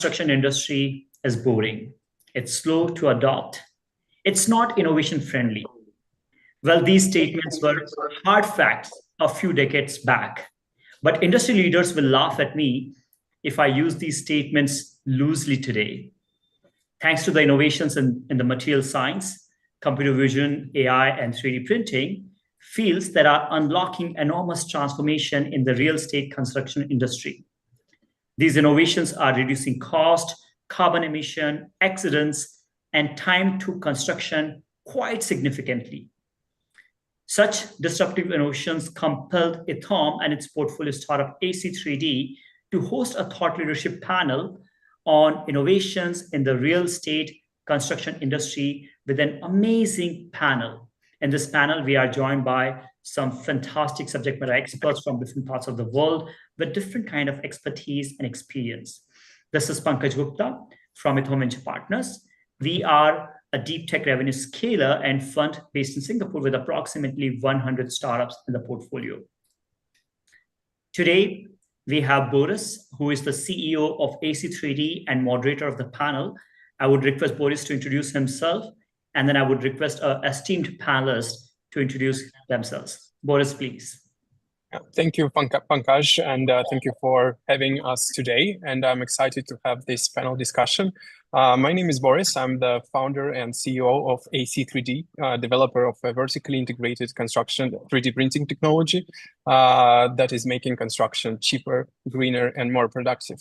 construction industry is boring. It's slow to adopt. It's not innovation friendly. Well, these statements were hard facts a few decades back. But industry leaders will laugh at me if I use these statements loosely today. Thanks to the innovations in the material science, computer vision, AI, and 3D printing, fields that are unlocking enormous transformation in the real estate construction industry. These innovations are reducing cost, carbon emission, accidents, and time to construction quite significantly. Such disruptive innovations compelled EthAum and its portfolio startup AC3D to host a thought leadership panel on innovations in the real estate construction industry with an amazing panel. In this panel, we are joined by some fantastic subject matter experts from different parts of the world with different kind of expertise and experience. This is Pankaj Gupta from EthAum Venture Partners. We are a deep tech revenue scaler and fund based in Singapore with approximately 100 startups in the portfolio. Today, we have Boris, who is the CEO of AC3D and moderator of the panel. I would request Boris to introduce himself, and then I would request our esteemed panelists to introduce themselves. Boris, please. Thank you, Pankaj, and thank you for having us today. And I'm excited to have this panel discussion. My name is Boris. I'm the founder and CEO of AC3D, developer of a vertically integrated construction 3D printing technology that is making construction cheaper, greener, and more productive.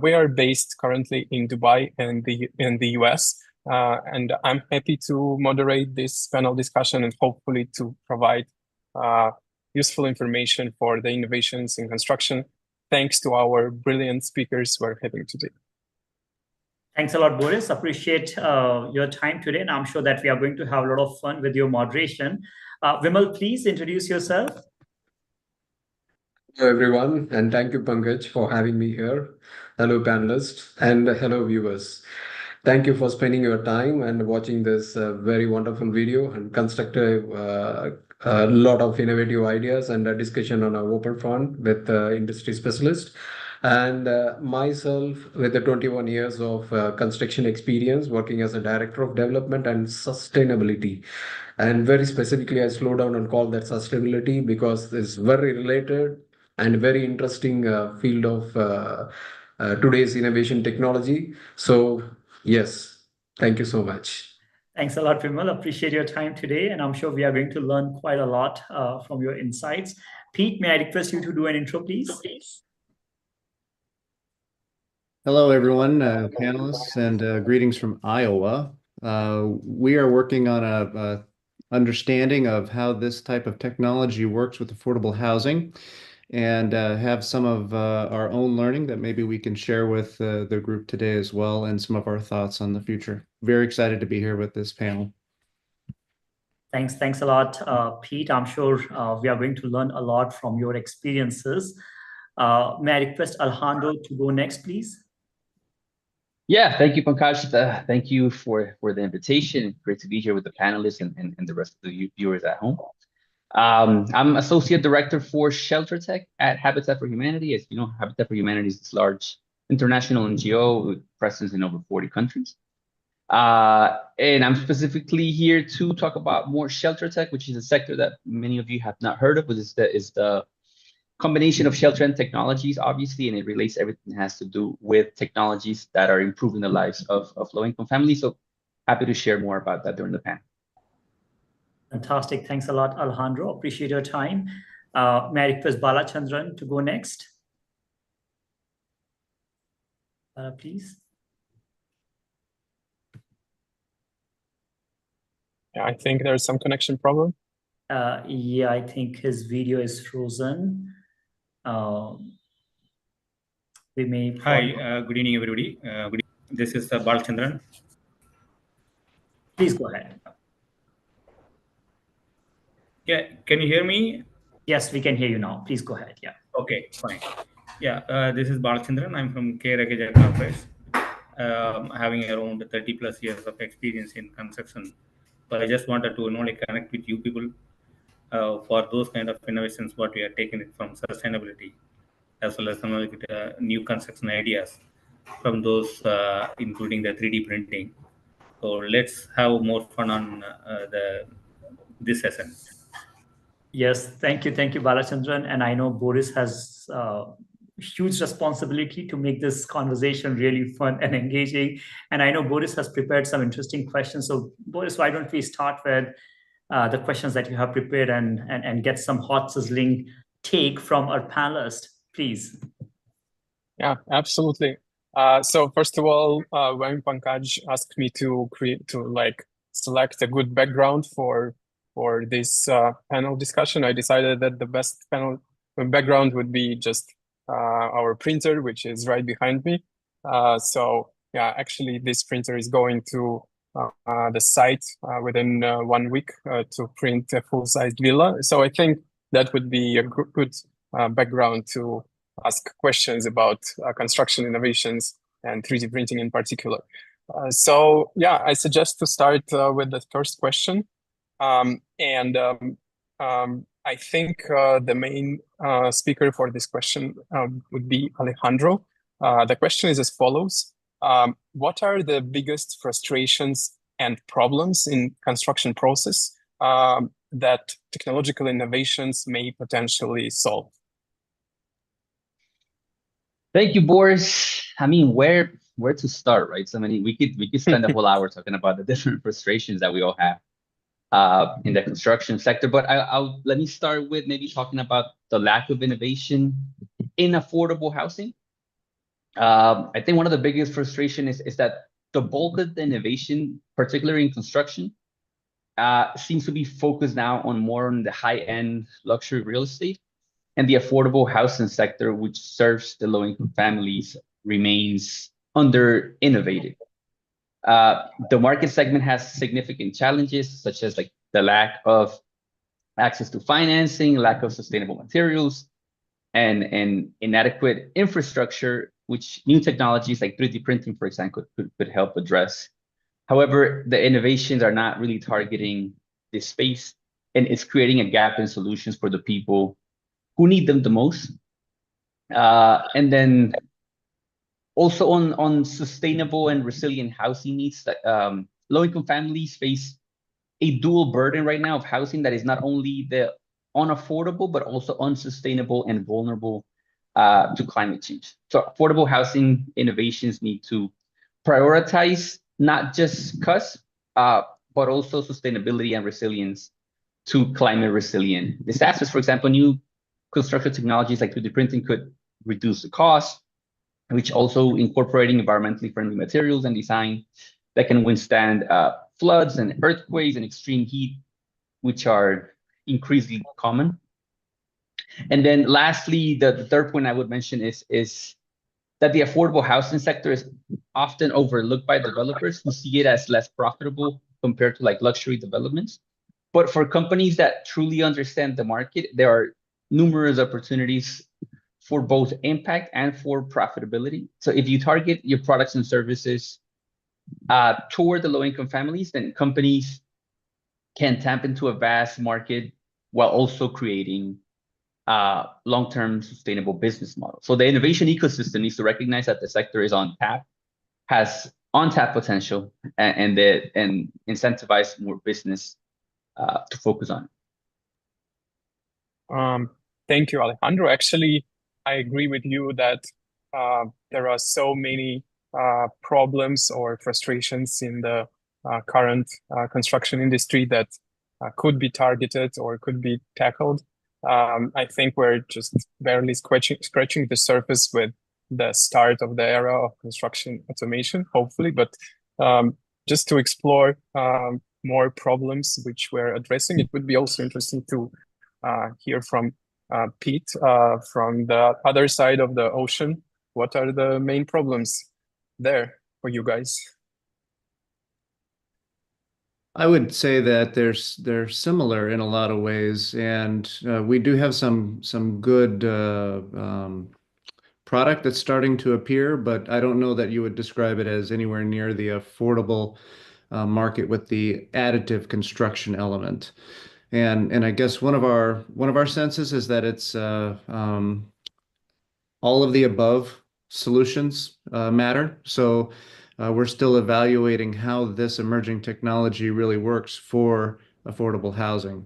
We are based currently in Dubai and in the US. And I'm happy to moderate this panel discussion and hopefully to provide useful information for the innovations in construction, thanks to our brilliant speakers we're having today. Thanks a lot, Boris. Appreciate your time today, and I'm sure that we are going to have a lot of fun with your moderation. Vimal, please introduce yourself. Hello, everyone, and thank you, Pankaj, for having me here. Hello, panelists, and hello, viewers. Thank you for spending your time and watching this very wonderful video and constructive a lot of innovative ideas and a discussion on our open front with industry specialists. And myself, with the 21 years of construction experience, working as a director of development and sustainability. And very specifically, I slow down and call that sustainability because it's very related and very interesting field of today's innovation technology. So, yes, thank you so much. Thanks a lot, Vimal. Appreciate your time today, and I'm sure we are going to learn quite a lot from your insights. Pete, may I request you to do an intro, please? Hello, everyone, panelists, and greetings from Iowa. We are working on a understanding of how this type of technology works with affordable housing, and have some of our own learning that maybe we can share with the group today as well, and some of our thoughts on the future. Very excited to be here with this panel. Thanks a lot, Pete. I'm sure we are going to learn a lot from your experiences. May I request Alejandro to go next, please? Yeah, thank you, Pankaj. Thank you for the invitation. Great to be here with the panelists and the rest of the viewers at home. I'm Associate Director for Shelter Tech at Habitat for Humanity. As you know, Habitat for Humanity is this large international NGO with presence in over 40 countries. And I'm specifically here to talk about more shelter tech, which is a sector that many of you have not heard of, but is the combination of shelter and technologies, obviously, and it relates everything that has to do with technologies that are improving the lives of low-income families. So happy to share more about that during the panel. Fantastic. Thanks a lot, Alejandro. Appreciate your time. May I request Balachandran to go next? Please. Yeah, I think there's some connection problem. Yeah, I think his video is frozen. We may. Hi, good evening, everybody. This is Balachandran. Please go ahead. Yeah, can you hear me? Yes, we can hear you now. Please go ahead. Yeah. Okay, fine. Yeah, this is Balachandran. I'm from K. Corporates, having around 30 plus years of experience in construction. But I just wanted to connect with you people for those kind of innovations, what we are taking it from sustainability, as well as some new construction ideas. from those, including the 3D printing. So let's have more fun on this session. Yes, thank you, Balachandran. And I know Boris has huge responsibility to make this conversation really fun and engaging. And I know Boris has prepared some interesting questions. So Boris, why don't we start with the questions that you have prepared and get some hot sizzling take from our panelists, please. Yeah, absolutely. So first of all, when Pankaj asked me to select a good background for this panel discussion, I decided that the best panel background would be just our printer, which is right behind me. So yeah, actually this printer is going to the site within 1 week to print a full-sized villa. So I think that would be a good background to ask questions about construction innovations and 3D printing in particular. So yeah, I suggest to start with the first question. I think the main speaker for this question would be Alejandro. The question is as follows. What are the biggest frustrations and problems in construction process that technological innovations may potentially solve? Thank you, Boris. I mean, where to start, right? So many we could spend a whole hour talking about the different frustrations that we all have in the construction sector. But I'll let me start with maybe talking about the lack of innovation in affordable housing. I think one of the biggest frustration is that the bulk of the innovation, particularly in construction, seems to be focused now more on the high-end luxury real estate. And the affordable housing sector, which serves the low-income families, remains under-innovated. The market segment has significant challenges, such as like the lack of access to financing, lack of sustainable materials, and inadequate infrastructure, which new technologies like 3D printing, for example, could help address. However, the innovations are not really targeting this space, and it's creating a gap in solutions for the people who need them the most. And then also on sustainable and resilient housing needs, that low-income families face a dual burden right now of housing that is not only the unaffordable, but also unsustainable and vulnerable to climate change. So affordable housing innovations need to prioritize not just cost, but also sustainability and resilience to climate resilient disasters. For example, new construction technologies like 3D printing could reduce the cost, which also incorporating environmentally friendly materials and design that can withstand floods and earthquakes and extreme heat, which are increasingly common. And then lastly, the third point I would mention is that the affordable housing sector is often overlooked by developers who see it as less profitable compared to like luxury developments. But for companies that truly understand the market, there are numerous opportunities for both impact and for profitability. So if you target your products and services toward the low-income families, then companies can tap into a vast market while also creating long-term sustainable business models. So the innovation ecosystem needs to recognize that the sector is has untapped potential, and incentivize more business to focus on. Thank you, Alejandro. Actually, I agree with you that there are so many problems or frustrations in the current construction industry that could be targeted or could be tackled. I think we're just barely scratching the surface with the start of the era of construction automation, hopefully, but just to explore more problems which we're addressing, it would be also interesting to hear from Pete from the other side of the ocean. What are the main problems there for you guys? I would say that they're similar in a lot of ways, and we do have some good product that's starting to appear, but I don't know that you would describe it as anywhere near the affordable market with the additive construction element. And I guess one of our senses is that it's all of the above solutions matter. So we're still evaluating how this emerging technology really works for affordable housing.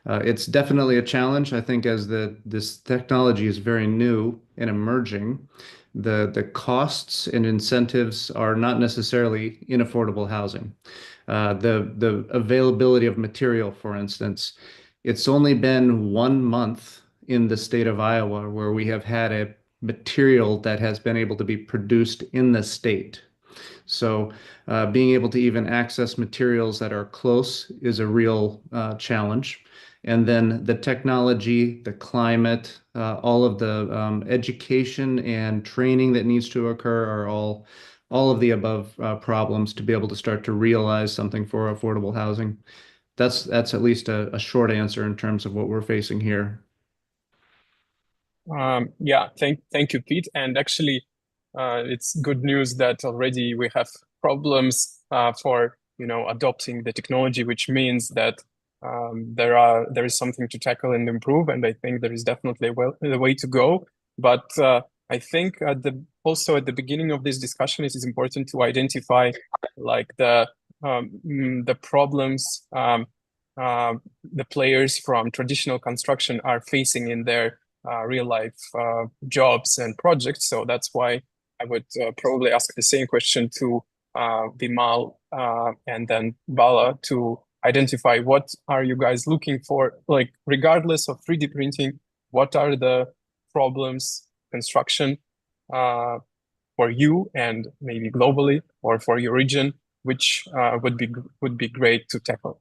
It's definitely a challenge, I think, as this technology is very new and emerging. The costs and incentives are not necessarily in affordable housing. The availability of material, for instance, it's only been 1 month in the state of Iowa where we have had a material that has been able to be produced in the state. So being able to even access materials that are close is a real challenge. And then the technology, the climate, all of the education and training that needs to occur are all of the above problems to be able to start to realize something for affordable housing. That's at least a short answer in terms of what we're facing here. Yeah, thank you, Pete. And actually, it's good news that already we have problems for adopting the technology, which means that there is something to tackle and improve. And I think there is definitely the way to go. But I think also at the beginning of this discussion, it is important to identify like the problems the players from traditional construction are facing in their real life jobs and projects. So that's why I would probably ask the same question to Vimal and then Bala to identify what are you guys looking for, like regardless of 3D printing, what are the problems construction for you and maybe globally or for your region, which would be great to tackle.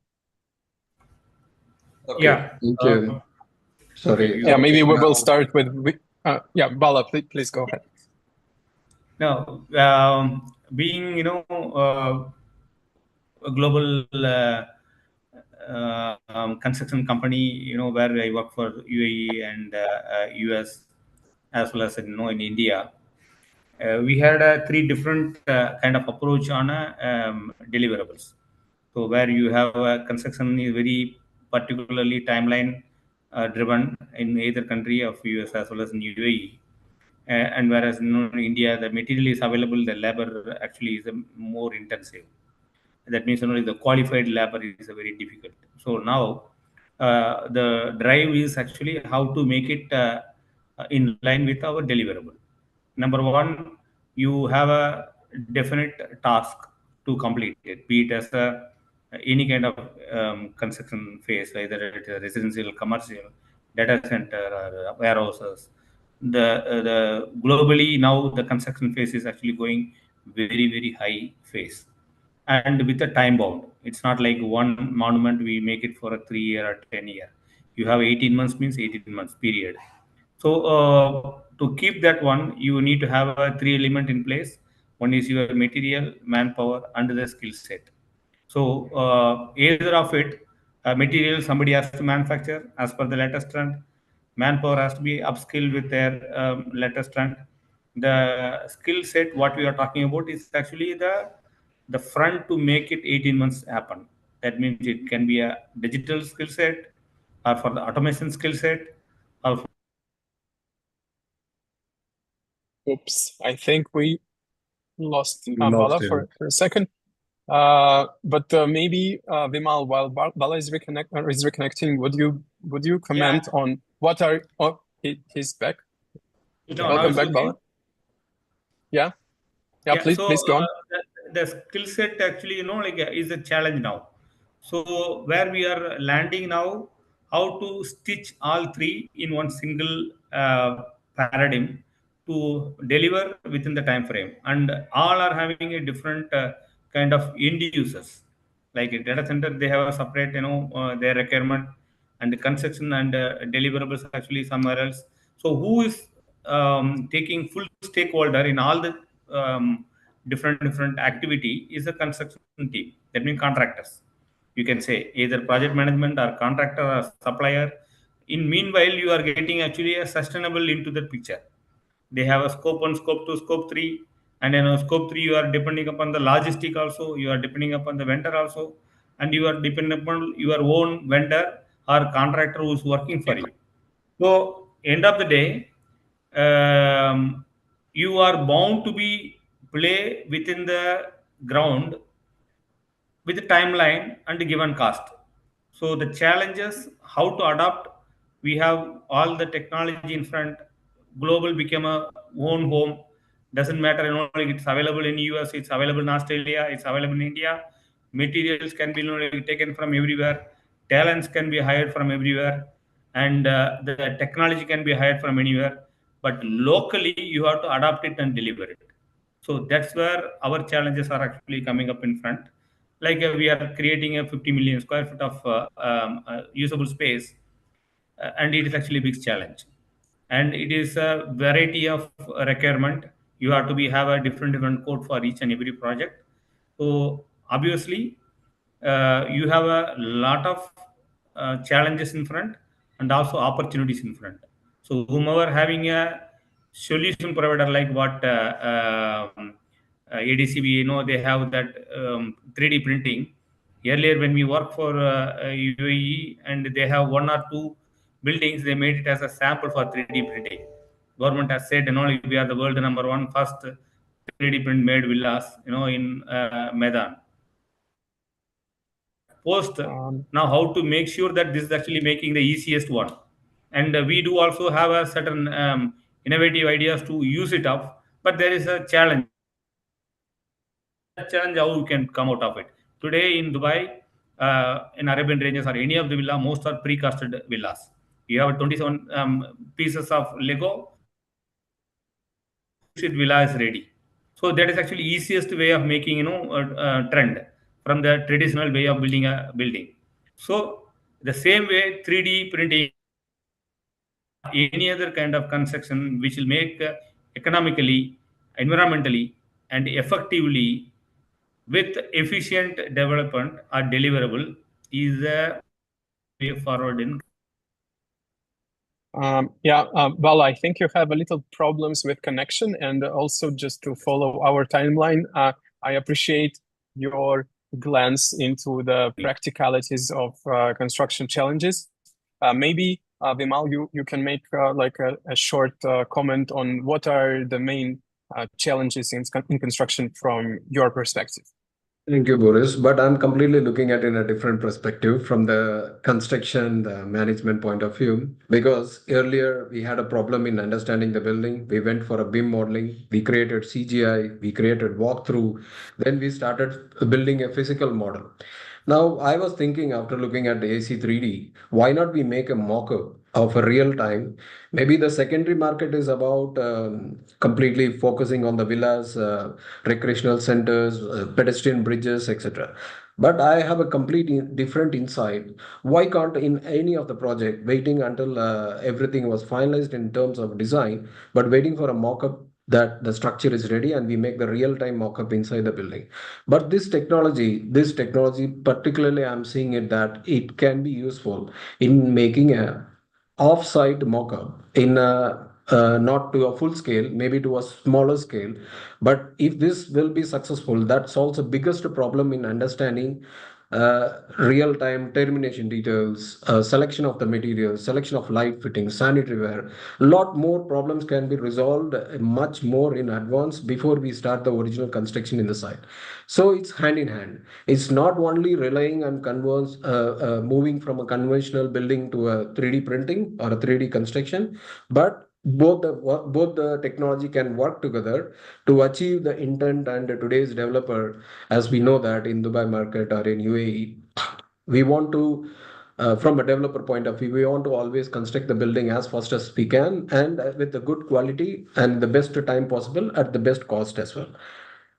Okay. Yeah. Thank you. Sorry. Yeah, maybe we will start with yeah, Bala, please go ahead. Now, being a global construction company, where I work for UAE and US as well as in India, we had three different kind of approach on deliverables. So where you have construction is very particularly timeline driven in either country of US as well as in UAE. And whereas in India, the material is available, the labor actually is more intensive. That means only the qualified labor is very difficult. So now the drive is actually how to make it in line with our deliverable. Number one, you have a definite task to complete it, be it as any kind of construction phase, either it is residential, commercial, data center, or warehouses. The globally now the construction phase is actually going very high phase, and with a time bound. It's not like one monument we make it for a 3 year or 10 year. You have 18 months means 18 months period. So to keep that one, you need to have a three element in place. One is your material, manpower, and the skill set. So either of it, material somebody has to manufacture as per the latest trend. Manpower has to be upskilled with their latest trend. The skill set, what we are talking about, is actually the front to make it 18 months happen. That means it can be a digital skill set, or for the automation skill set, or Oops, I think we lost Bala for a second. But maybe Vimal, while Bala is reconnecting, would you comment on what are he's back? Welcome back, Bala. Yeah, please go on. The skill set actually, is a challenge now. So where we are landing now, how to stitch all three in one single paradigm to deliver within the time frame, and all are having a different kind of end users. Like a data center, they have a separate, their requirement, and the construction and deliverables actually somewhere else. So who is taking full stakeholder in all the different activity is a construction team. That means contractors. You can say either project management or contractor or supplier. In meanwhile, you are getting actually a sustainable into the picture. They have a scope 1, scope 2, scope 3, and in scope 3 you are depending upon the logistic also, you are depending upon the vendor also, and you are depending upon your own vendor or contractor who is working for you. So end of the day, you are bound to be play within the ground with a timeline and a given cost. So the challenges, how to adapt, we have all the technology in front. Global became a own home. Doesn't matter, it's available in US, it's available in Australia, it's available in India. Materials can be taken from everywhere. Talents can be hired from everywhere, and the technology can be hired from anywhere. But locally, you have to adapt it and deliver it. So that's where our challenges are actually coming up in front. Like we are creating a 50 million square foot of usable space, and it is actually a big challenge. And it is a variety of requirement. You have to be have a different code for each and every project. So obviously, you have a lot of challenges in front and also opportunities in front. So whomever having a solution provider like what ADCB, they have that 3D printing. Earlier, when we work for UAE and they have one or two buildings, they made it as a sample for 3D printing. Government has said, we are the world number one first 3D print made villas, in Medan. Post now how to make sure that this is actually making the easiest one, and we do also have a certain innovative ideas to use it up, but there is a challenge. Challenge how we can come out of it. Today in Dubai, in Arabian ranges or any of the villa, most are pre-casted villas. You have 27 pieces of Lego, villa is ready. So that is actually easiest way of making a trend from the traditional way of building a building. So the same way 3D printing, any other kind of construction which will make economically, environmentally, and effectively with efficient development or deliverable is a way forward in. Well, I think you have a little problems with connection, and also just to follow our timeline, I appreciate your glance into the practicalities of construction challenges. Maybe Vimal, you can make like a short comment on what are the main challenges in construction from your perspective. Thank you, Boris. But I'm completely looking at it in a different perspective from the construction, the management point of view. Because earlier we had a problem in understanding the building. We went for a BIM modeling. We created CGI. We created walkthrough. Then we started building a physical model. Now, I was thinking after looking at the AC3D, why not we make a mock-up of a real time? Maybe the secondary market is about completely focusing on the villas, recreational centers, pedestrian bridges, etc. But I have a completely different insight. Why can't in any of the project waiting until everything was finalized in terms of design, but waiting for a mock-up that the structure is ready and we make the real-time mock-up inside the building. But this technology, particularly I'm seeing it that it can be useful in making a off-site mock-up in a not to a full scale, maybe to a smaller scale. But if this will be successful, that solves the biggest problem in understanding real-time termination details, selection of the materials, selection of light fitting, sanitary ware. A lot more problems can be resolved much more in advance before we start the original construction in the site. So it's hand in hand. It's not only relying on moving from a conventional building to a 3D printing or a 3D construction, but both the technology can work together to achieve the intent. And today's developer, as we know that in Dubai market or in UAE, we want to from a developer point of view, we want to always construct the building as fast as we can and with the good quality and the best time possible at the best cost as well.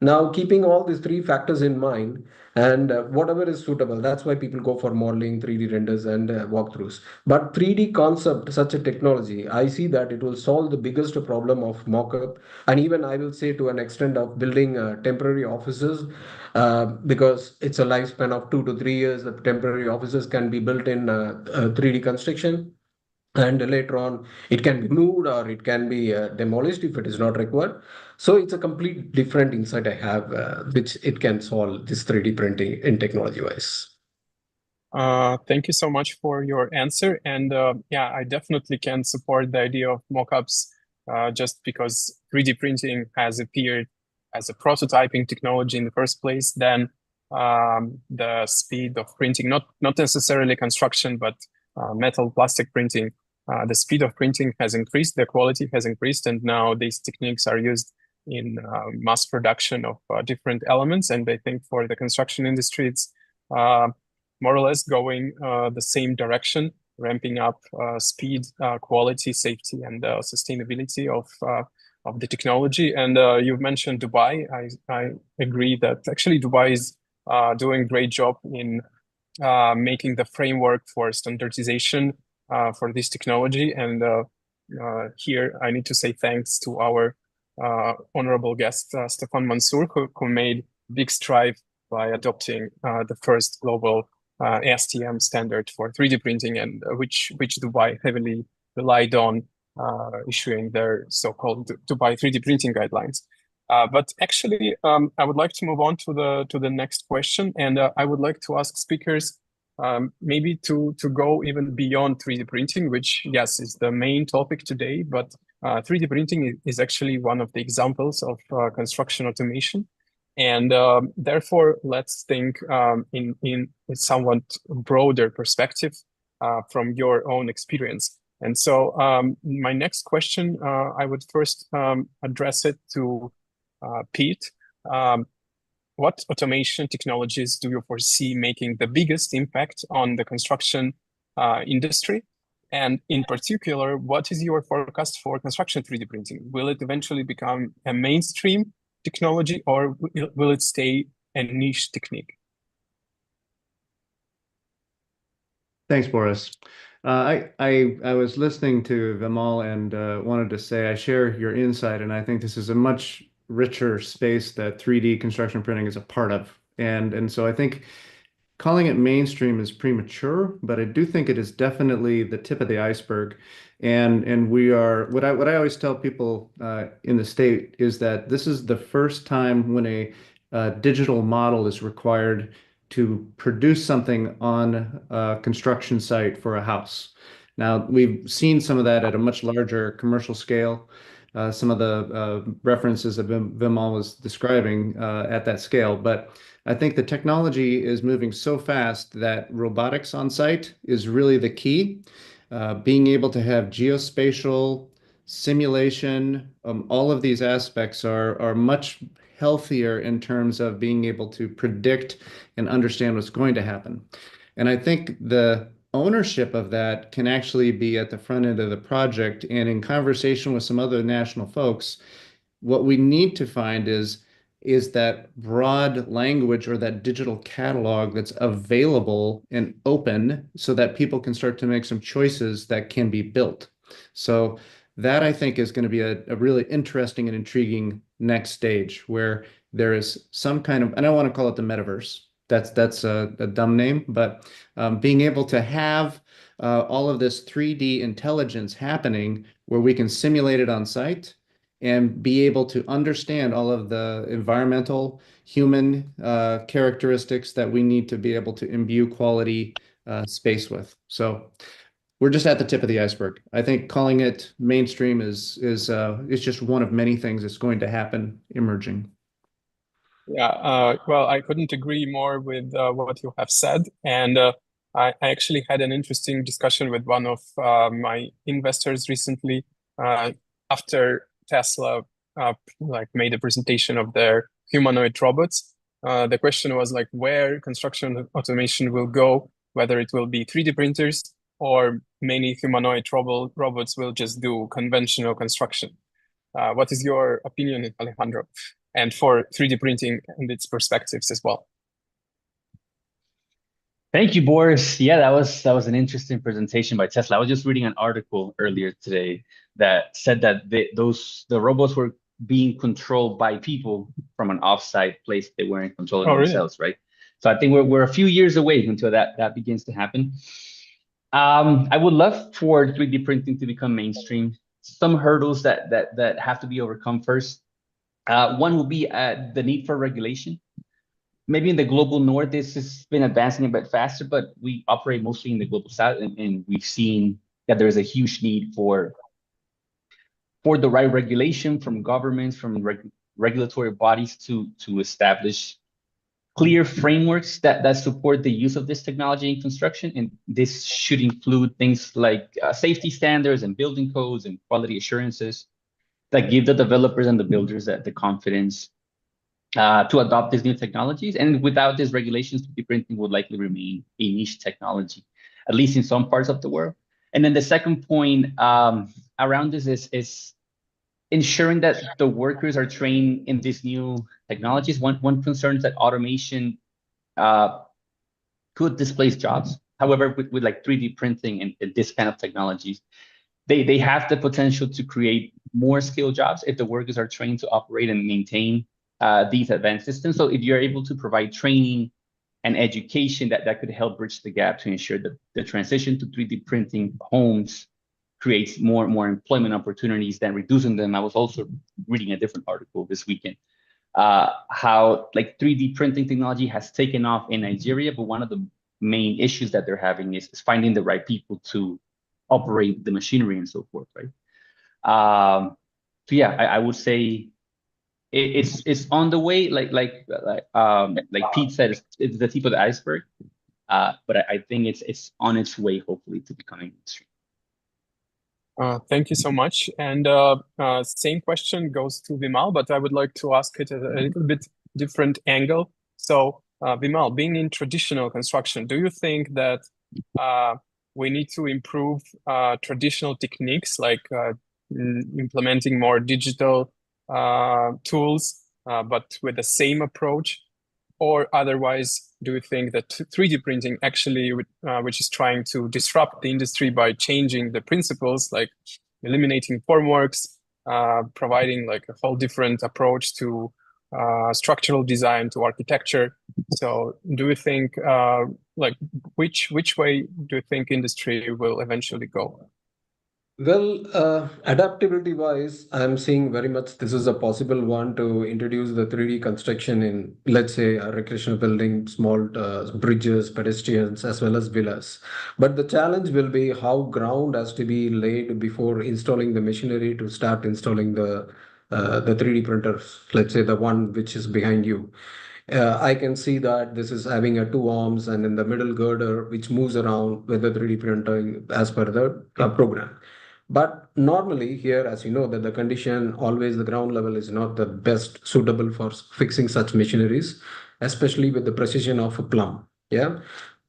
Now, keeping all these three factors in mind and whatever is suitable, that's why people go for modeling, 3D renders, and walkthroughs. But 3D concept, such a technology, I see that it will solve the biggest problem of mockup, and even I will say to an extent of building temporary offices, because it's a lifespan of 2 to 3 years. The temporary offices can be built in 3D construction, and later on it can be moved or it can be demolished if it is not required. So it's a complete different insight I have, which it can solve this 3D printing in technology wise. Thank you so much for your answer. And I definitely can support the idea of mockups just because 3D printing has appeared as a prototyping technology in the first place, then the speed of printing, not necessarily construction, but metal plastic printing, the speed of printing has increased, the quality has increased, and now these techniques are used in mass production of different elements. And I think for the construction industry, it's more or less going the same direction, ramping up speed, quality, safety, and sustainability of the technology. And you've mentioned Dubai. I agree that actually Dubai is doing a great job in making the framework for standardization for this technology. And here I need to say thanks to our honorable guest, Stefan Mansour, who made big stride by adopting the first global STM standard for 3D printing, and which Dubai heavily relied on issuing their so-called Dubai 3D printing guidelines. But actually, I would like to move on to the next question, and I would like to ask speakers maybe to go even beyond 3D printing, which yes is the main topic today, but 3D printing is actually one of the examples of construction automation. And therefore, let's think in a somewhat broader perspective from your own experience. And so my next question, I would first address it to Pete. What automation technologies do you foresee making the biggest impact on the construction industry? And in particular, what is your forecast for construction 3D printing? Will it eventually become a mainstream technology, or will it stay a niche technique? Thanks, Boris. I was listening to Vimal and wanted to say I share your insight, and I think this is a much richer space that 3D construction printing is a part of. And so I think calling it mainstream is premature, but I do think it is definitely the tip of the iceberg. And we are, what I always tell people in the state is that this is the first time when a digital model is required to produce something on a construction site for a house. Now, we've seen some of that at a much larger commercial scale. Some of the references that Vimal was describing at that scale, but I think the technology is moving so fast that robotics on site is really the key. Being able to have geospatial simulation, all of these aspects are much healthier in terms of being able to predict and understand what's going to happen. And I think the ownership of that can actually be at the front end of the project. And in conversation with some other national folks, what we need to find is that broad language or that digital catalog that's available and open so that people can start to make some choices that can be built. So that I think is going to be a really interesting and intriguing next stage where there is some kind of, I don't want to call it the metaverse. That's a dumb name, but being able to have all of this 3D intelligence happening where we can simulate it on site and be able to understand all of the environmental, human characteristics that we need to be able to imbue quality space with. So we're just at the tip of the iceberg. I think calling it mainstream is just one of many things that's going to happen emerging. Yeah, well, I couldn't agree more with what you have said. And I actually had an interesting discussion with one of my investors recently after Tesla made a presentation of their humanoid robots. The question was like where construction automation will go, whether it will be 3D printers or many humanoid robots will just do conventional construction. What is your opinion, Alejandro? And for 3D printing and its perspectives as well. Thank you, Boris. Yeah, that was an interesting presentation by Tesla. I was just reading an article earlier today that said that the robots were being controlled by people from an offsite place. They weren't controlling themselves, right? So I think we're a few years away until that begins to happen. I would love for 3D printing to become mainstream. Some hurdles that have to be overcome first. One will be the need for regulation. Maybe in the global north, this has been advancing a bit faster, but we operate mostly in the global south, and we've seen that there is a huge need for for the right regulation from governments, from regulatory bodies to establish clear frameworks that support the use of this technology in construction. And this should include things like safety standards and building codes and quality assurances that give the developers and the builders the confidence to adopt these new technologies. And without these regulations, 3D printing would likely remain a niche technology, at least in some parts of the world. And then the second point around this is ensuring that the workers are trained in these new technologies. One concern is that automation could displace jobs. However, with like 3D printing and this kind of technologies, they have the potential to create more skilled jobs if the workers are trained to operate and maintain these advanced systems. So if you're able to provide training and education that could help bridge the gap to ensure that the transition to 3D printing homes creates more employment opportunities than reducing them. I was also reading a different article this weekend, how like 3D printing technology has taken off in Nigeria, but one of the main issues that they're having is finding the right people to operate the machinery and so forth, right? So yeah, I would say it's on the way, like Pete said, it's the tip of the iceberg, but I think it's on its way, hopefully, to becoming mainstream. Thank you so much. And same question goes to Vimal, but I would like to ask it at a little bit different angle. So Vimal, being in traditional construction, do you think that we need to improve traditional techniques like implementing more digital tools, but with the same approach? Or otherwise, do you think that 3D printing actually, which is trying to disrupt the industry by changing the principles, like eliminating formworks, providing like a whole different approach to structural design, to architecture? So do you think, like, which way do you think industry will eventually go? Well, adaptability wise, I'm seeing very much this is a possible one to introduce the 3D construction in, let's say, a recreational building, small bridges, pedestrians, as well as villas. But the challenge will be how ground has to be laid before installing the machinery to start installing the 3D printers, let's say the one which is behind you. I can see that this is having a two arms and in the middle girder, which moves around with the 3D printing as per the program. But normally here, as you know, that the condition always the ground level is not the best suitable for fixing such machineries, especially with the precision of a plumb. Yeah,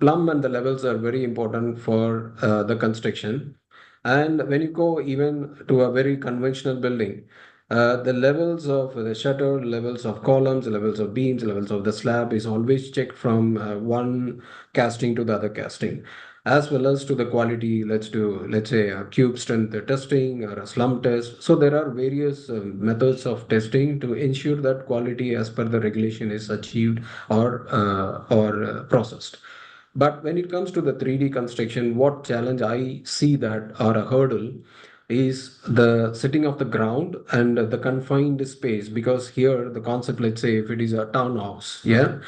plumb and the levels are very important for the construction. And when you go even to a very conventional building, the levels of the shutter, levels of columns, levels of beams, levels of the slab is always checked from one casting to the other casting, as well as to the quality. Let's say a cube strength testing or a slump test. So there are various methods of testing to ensure that quality as per the regulation is achieved or processed. But when it comes to the 3D construction, what challenge I see that or a hurdle is the setting of the ground and the confined space, because here the concept, let's say if it is a townhouse, yeah,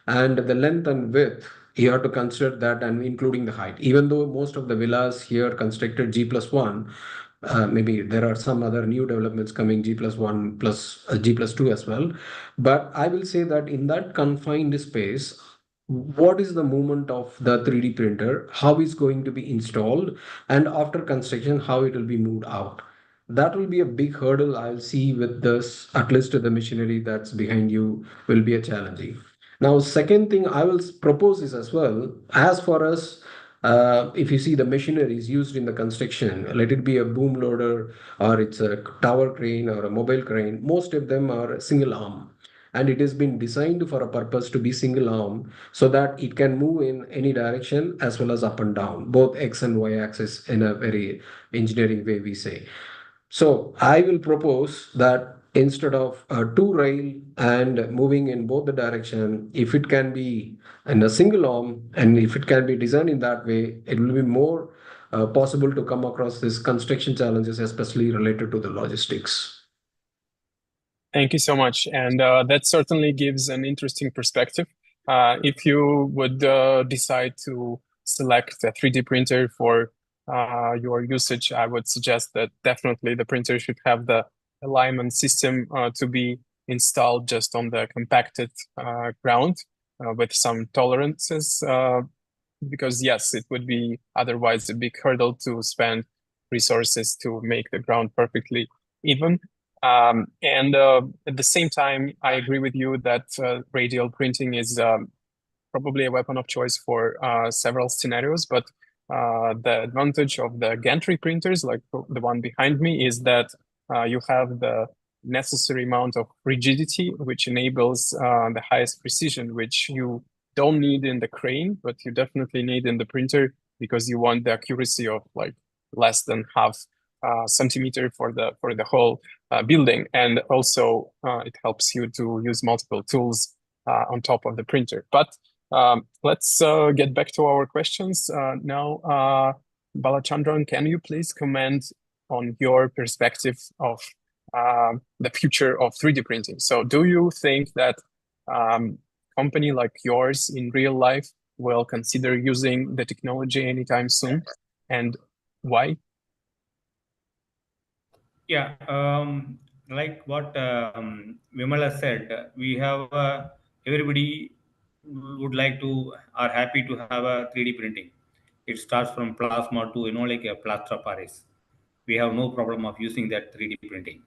and the length and width, you have to consider that and including the height. Even though most of the villas here constructed G+1, maybe there are some other new developments coming G+1 plus G+2 as well. But I will say that in that confined space, what is the movement of the 3D printer, how is going to be installed, and after construction, how it will be moved out. That will be a big hurdle I'll see with this, at least the machinery that's behind you will be a challenging. Now, second thing I will propose is as well, as for us, if you see the machineries used in the construction, let it be a boom loader or it's a tower crane or a mobile crane, most of them are single arm. And it has been designed for a purpose to be single arm so that it can move in any direction as well as up and down, both X and Y axis in a very engineering way, we say. So I will propose that instead of a two rail and moving in both the direction, if it can be in a single arm and if it can be designed in that way, it will be more possible to come across these construction challenges, especially related to the logistics. Thank you so much. And that certainly gives an interesting perspective. If you would decide to select a 3D printer for your usage, I would suggest that definitely the printer should have the alignment system to be installed just on the compacted ground with some tolerances, because yes, it would be otherwise a big hurdle to spend resources to make the ground perfectly even. And at the same time, I agree with you that radial printing is probably a weapon of choice for several scenarios, but the advantage of the gantry printers, like the one behind me, is that you have the necessary amount of rigidity, which enables the highest precision, which you don't need in the crane, but you definitely need in the printer because you want the accuracy of like less than half centimeter for the whole building, and also it helps you to use multiple tools on top of the printer. But let's get back to our questions now. Balachandran, can you please comment on your perspective of the future of 3D printing? So do you think that company like yours in real life will consider using the technology anytime soon, and why? Yeah, like what Vimal has said, we have everybody would like to are happy to have a 3D printing. It starts from plasma to like a plaster of Paris. We have no problem of using that 3D printing.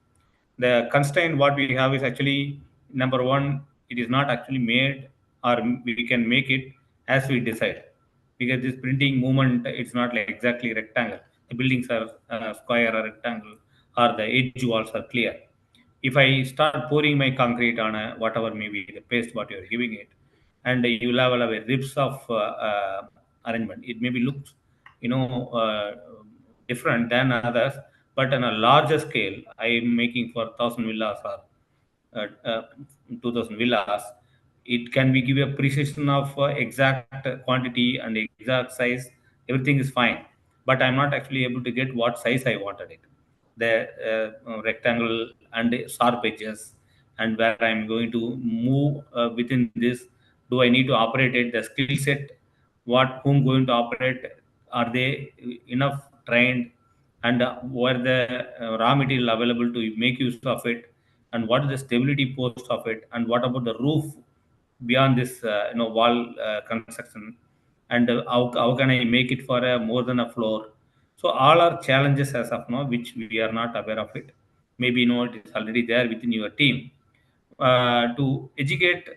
The constraint what we have is actually number one, it is not actually made, or we can make it as we decide, because this printing movement, it's not like exactly rectangle. The buildings are square or rectangle, or the edge walls are clear. If I start pouring my concrete on a whatever maybe the paste what you're giving it, and you will have a ribs of arrangement, it maybe looks different than others, but on a larger scale, I am making for 1,000 villas or 2,000 villas. It can be give a precision of exact quantity and exact size. Everything is fine, but I'm not actually able to get what size I wanted it. The rectangle and sharp edges, and where I'm going to move within this. Do I need to operate it? The skill set, what whom going to operate? Are they enough trained? And where the raw material available to make use of it, and what is the stability post of it, and what about the roof beyond this wall construction, and how can I make it for a more than a floor? So all are challenges as of now which we are not aware of it. Maybe it is already there within your team to educate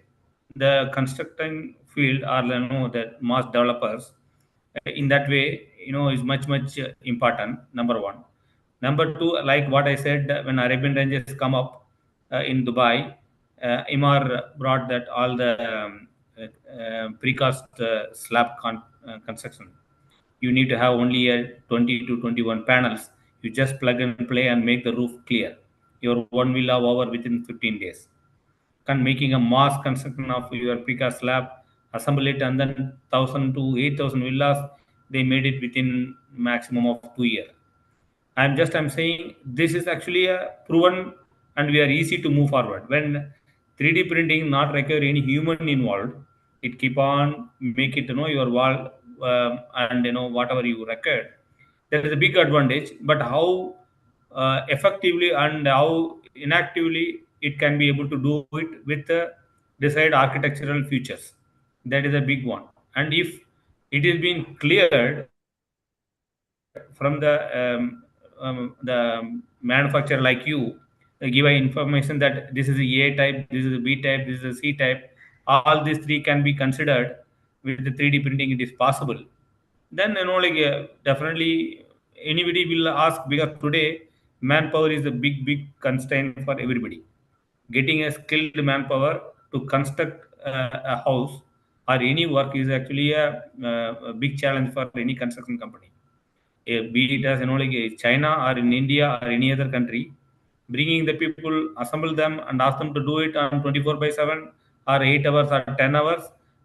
the constructing field, or the mass developers in that way, is much important. Number one. Number two, like what I said, when Arabian ranges come up in Dubai, Imar brought that all the precast construction. You need to have only a 20 to 21 panels. You just plug and play and make the roof clear. Your one villa over within 15 days. Making a mass construction of your precast slab, assemble it, and then 1,000 to 8,000 villas, they made it within maximum of 2 years. I'm saying this is actually a proven, and we are easy to move forward. When 3D printing not require any human involved, it keep on make it your wall, and whatever you record. There is a big advantage, but how effectively and how inactively it can be able to do it with the desired architectural features. That is a big one. And if it is being cleared from the manufacturer like you, give a information that this is a A type, this is a B type, this is a C type, all these three can be considered with the 3D printing. It is possible. Then definitely anybody will ask, because today manpower is a big constraint for everybody. Getting a skilled manpower to construct a house or any work is actually a big challenge for any construction company. Be it as China or in India or any other country, bringing the people, assemble them, and ask them to do it on 24/7 or 8 hours or 10 hours,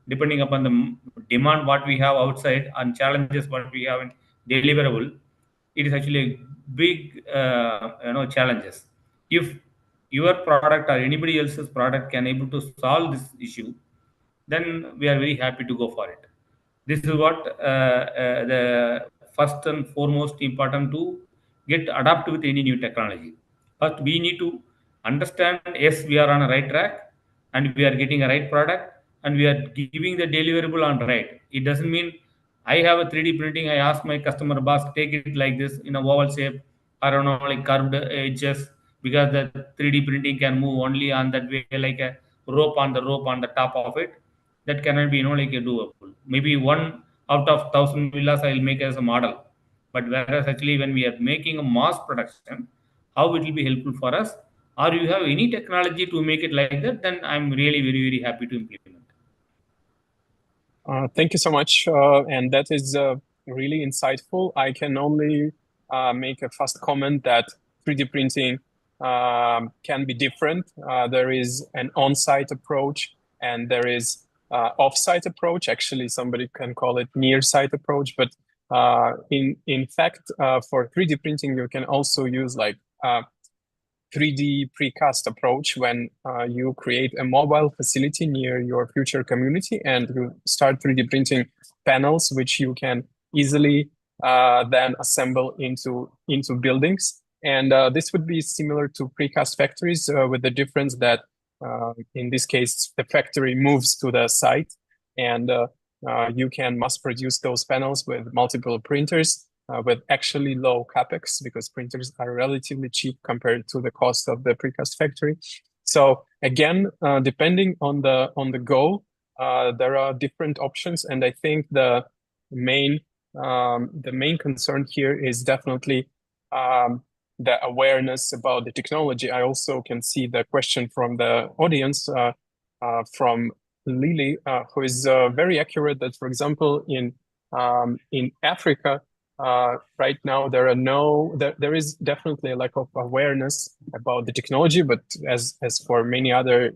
depending upon the demand what we have outside and challenges what we have in deliverable. It is actually a big challenges. If your product or anybody else's product can able to solve this issue, then we are very happy to go for it. This is what the first and foremost important to get adapt with any new technology. But we need to understand, yes, we are on a right track and we are getting a right product and we are giving the deliverable on right. It doesn't mean I have a 3D printing. I ask my customer, boss, take it like this in a oval shape or like curved edges, because the 3D printing can move only on that way, like a rope on the top of it. That cannot be like a doable. Maybe one out of 1,000 villas I'll make as a model. But whereas actually when we are making a mass production, how it will be helpful for us, or you have any technology to make it like that, then I'm really very happy to implement. Thank you so much, and that is really insightful. I can only make a fast comment that 3D printing can be different. There is an on-site approach and there is off-site approach. Actually, somebody can call it near-site approach, but in fact, for 3D printing, you can also use like 3D precast approach when you create a mobile facility near your future community and you start 3D printing panels, which you can easily then assemble into buildings. And this would be similar to precast factories with the difference that in this case, the factory moves to the site and you can mass produce those panels with multiple printers. With actually low capex, because printers are relatively cheap compared to the cost of the precast factory. So again, depending on the goal, there are different options, and I think the main concern here is definitely the awareness about the technology. I also can see the question from the audience from Lily, who is very accurate. That, for example, in Africa. Right now, there is definitely a lack of awareness about the technology, but as for many other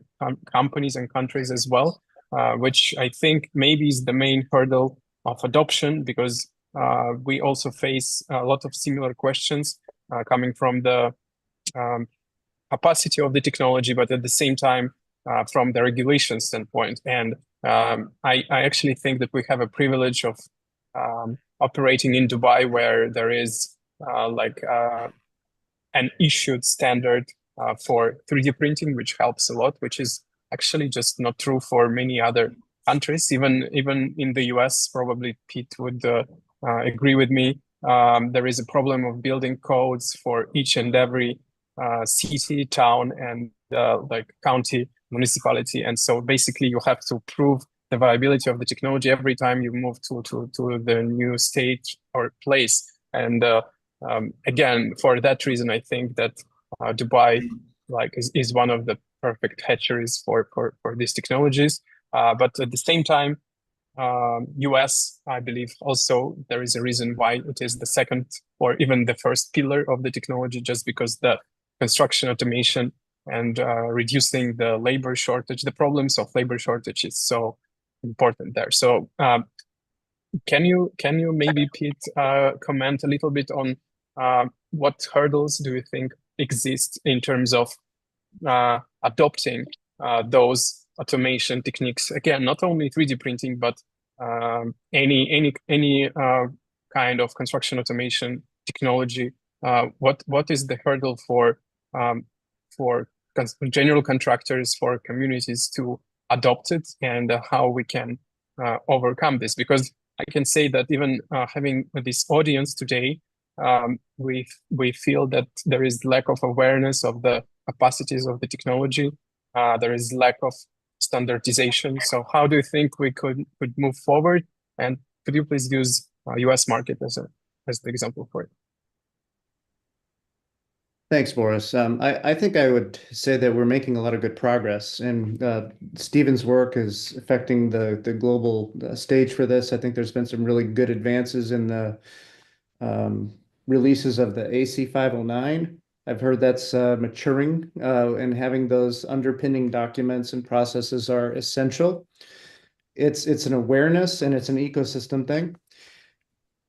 companies and countries as well, which I think maybe is the main hurdle of adoption, because we also face a lot of similar questions coming from the capacity of the technology, but at the same time from the regulation standpoint. And I actually think that we have a privilege of operating in Dubai, where there is an issued standard for 3D printing, which helps a lot, which is actually just not true for many other countries. Even in the US, probably Pete would agree with me. There is a problem of building codes for each and every city, town, and county, municipality. And so basically you have to prove the viability of the technology every time you move to the new state or place. And again, for that reason, I think that Dubai is one of the perfect hatcheries for these technologies. But at the same time, US, I believe also there is a reason why it is the second or even the first pillar of the technology, just because the construction automation and reducing the labor shortage, the problems of labor shortage is so important there. So can you maybe, Pete, comment a little bit on what hurdles do you think exist in terms of adopting those automation techniques? Again, not only 3D printing, but any kind of construction automation technology. What is the hurdle for general contractors, for communities to adopt it, and how we can overcome this? Because I can say that even having this audience today, we feel that there is lack of awareness of the capacities of the technology. There is lack of standardization. So how do you think we could move forward? And could you please use US market as the example for it? Thanks, Boris. I think I would say that we're making a lot of good progress, and Stephen's work is affecting the global stage for this. I think there's been some really good advances in the releases of the AC509. I've heard that's maturing, and having those underpinning documents and processes are essential. It's an awareness and it's an ecosystem thing.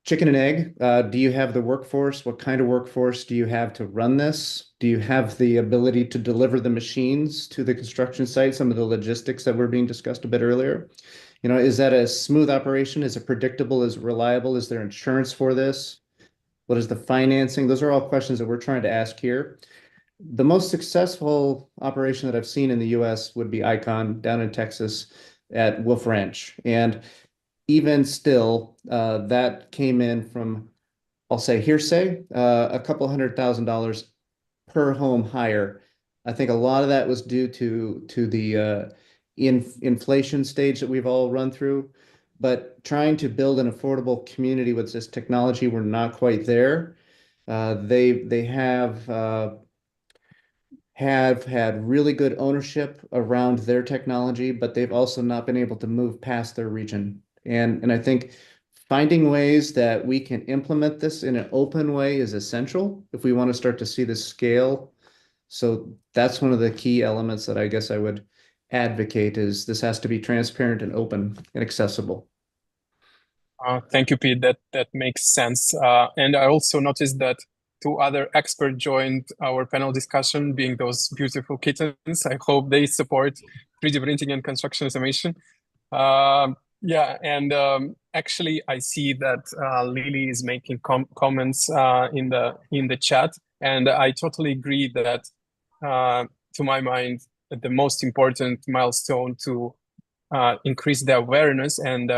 Chicken and egg, do you have the workforce? What kind of workforce do you have to run this? Do you have the ability to deliver the machines to the construction site? Some of the logistics that were being discussed a bit earlier. Is that a smooth operation? Is it predictable? Is it reliable? Is there insurance for this? What is the financing? Those are all questions that we're trying to ask here. The most successful operation that I've seen in the US would be Icon down in Texas at Wolf Ranch. And even still, that came in from, I'll say hearsay, a couple $100,000 per home higher. I think a lot of that was due to the inflation stage that we've all run through. But trying to build an affordable community with this technology, we're not quite there. They have had really good ownership around their technology, but they've also not been able to move past their region. And I think finding ways that we can implement this in an open way is essential if we want to start to see this scale. So that's one of the key elements that I guess I would advocate is this has to be transparent and open and accessible. Thank you, Pete. That makes sense. And I also noticed that two other experts joined our panel discussion, being those beautiful kittens. I hope they support 3D printing and construction automation. Actually, I see that Lily is making comments in the chat, and I totally agree that, to my mind, the most important milestone to increase the awareness and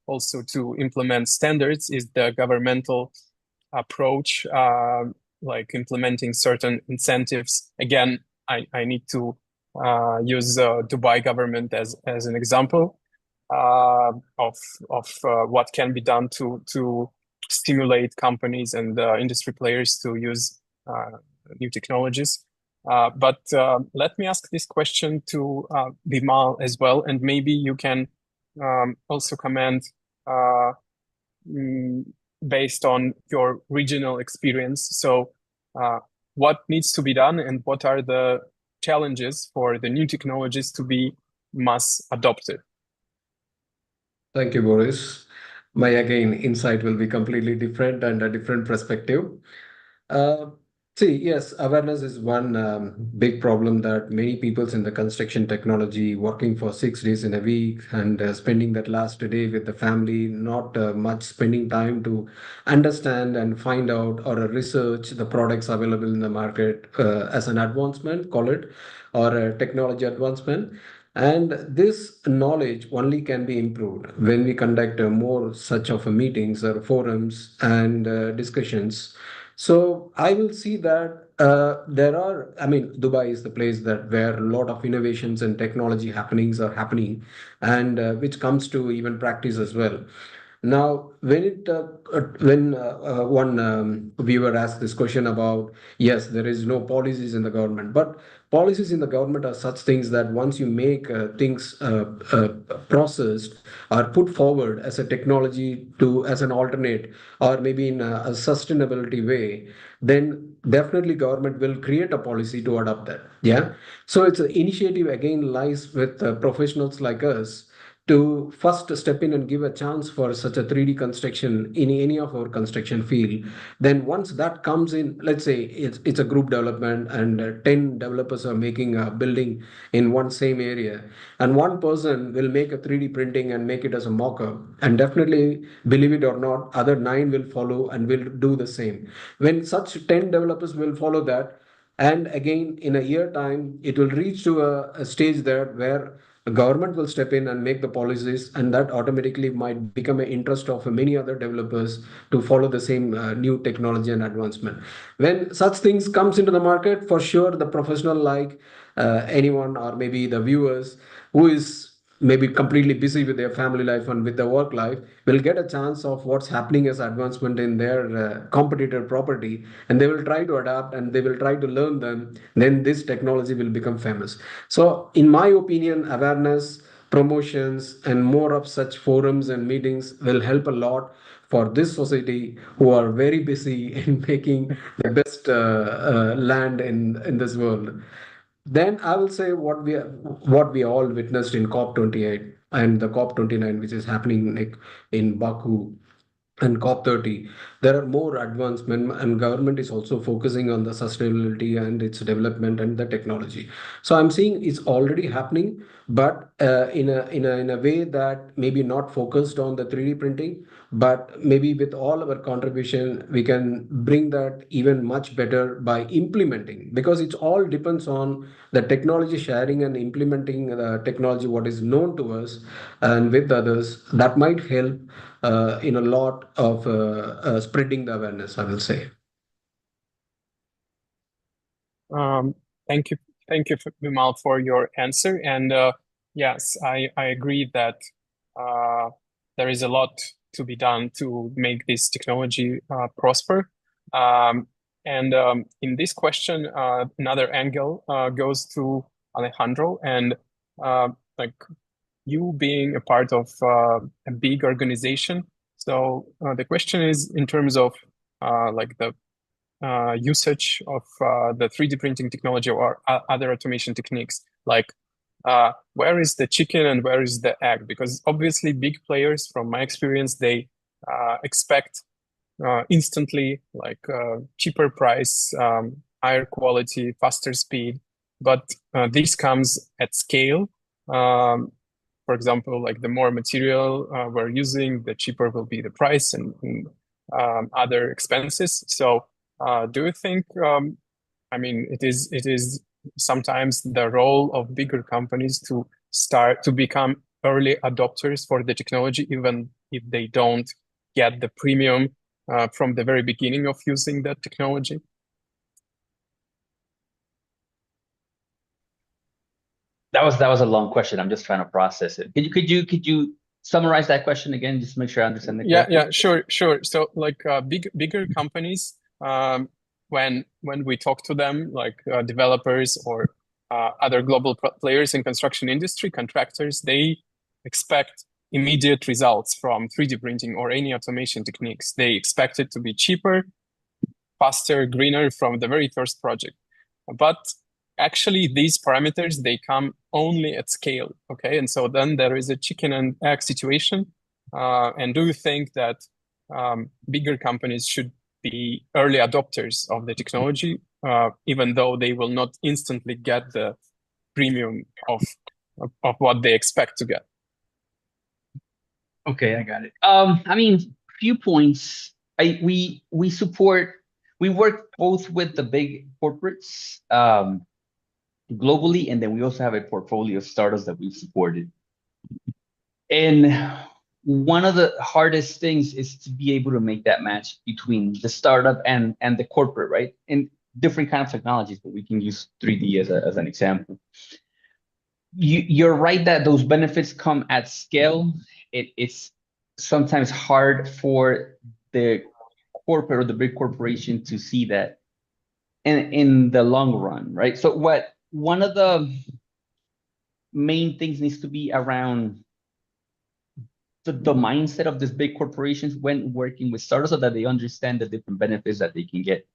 also to implement standards is the governmental approach, like implementing certain incentives. Again, I need to use Dubai government as an example of what can be done to stimulate companies and industry players to use new technologies. But let me ask this question to Vimal as well, and maybe you can also comment based on your regional experience. So what needs to be done and what are the challenges for the new technologies to be mass adopted? Thank you, Boris. My, again, insight will be completely different and a different perspective. Yes, awareness is one big problem that many people in the construction technology working for 6 days in a week and spending that last day with the family, not much spending time to understand and find out or research the products available in the market as an advancement, call it, or a technology advancement. And this knowledge only can be improved when we conduct more such of meetings or forums and discussions. So I will see that Dubai is the place that where a lot of innovations and technology happenings are happening, and which comes to even practice as well. Now, when one viewer asked this question about, yes, there is no policies in the government, but policies in the government are such things that once you make things processed or put forward as a technology to as an alternate or maybe in a sustainability way, then definitely government will create a policy to adopt that. Yeah. So it's an initiative again lies with professionals like us to first step in and give a chance for such a 3D construction in any of our construction field. Then once that comes in, let's say it's a group development and 10 developers are making a building in one same area, and one person will make a 3D printing and make it as a mock-up, and definitely, believe it or not, other 9 will follow and will do the same. When such 10 developers will follow that, and again in a year time it will reach to a stage there where the government will step in and make the policies, and that automatically might become an interest of many other developers to follow the same new technology and advancement. When such things comes into the market, for sure the professional like anyone or maybe the viewers who is maybe completely busy with their family life and with their work life will get a chance of what's happening as advancement in their competitor property, and they will try to adapt and they will try to learn them. Then this technology will become famous. So in my opinion, awareness, promotions, and more of such forums and meetings will help a lot for this society who are very busy in making the best land in this world. Then I will say what we all witnessed in COP28 and the COP29, which is happening like in Baku, and COP30. There are more advancement, and government is also focusing on the sustainability and its development and the technology. So I'm seeing it's already happening, but in a way that maybe not focused on the 3D printing, but maybe with all our contribution, we can bring that even much better by implementing, because it all depends on the technology sharing and implementing the technology, what is known to us and with others, that might help in a lot of spreading the awareness, I will say. Thank you, Vimal, for your answer. And yes, I agree that there is a lot to be done to make this technology prosper. And in this question, another angle goes to Alejandro, and like you being a part of a big organization. So the question is in terms of like the usage of the 3D printing technology or other automation techniques, like where is the chicken and where is the egg? Because obviously big players, from my experience, they expect instantly like cheaper price, higher quality, faster speed, but this comes at scale. For example, like the more material we're using, the cheaper will be the price and other expenses. So do you think, I mean, it is sometimes the role of bigger companies to start to become early adopters for the technology, even if they don't get the premium from the very beginning of using that technology? That was a long question. I'm just trying to process it. Could you summarize that question again, just to make sure I understand it correctly? Yeah, sure. So like bigger companies, when we talk to them, like developers or other global players in construction industry, contractors, they expect immediate results from 3D printing or any automation techniques. They expect it to be cheaper, faster, greener from the very first project. But actually, these parameters, they come only at scale, okay? And so then there is a chicken and egg situation. And do you think that bigger companies should be early adopters of the technology, even though they will not instantly get the premium of what they expect to get? Okay, I got it. I mean, few points. We work both with the big corporates globally, and then we also have a portfolio of startups that we've supported. And one of the hardest things is to be able to make that match between the startup and the corporate, right? In different kind of technologies, but we can use 3D as an example. You're right that those benefits come at scale. It's sometimes hard for the corporate or the big corporation to see that in the long run, right? So one of the main things needs to be around the mindset of these big corporations when working with startups, so that they understand the different benefits that they can get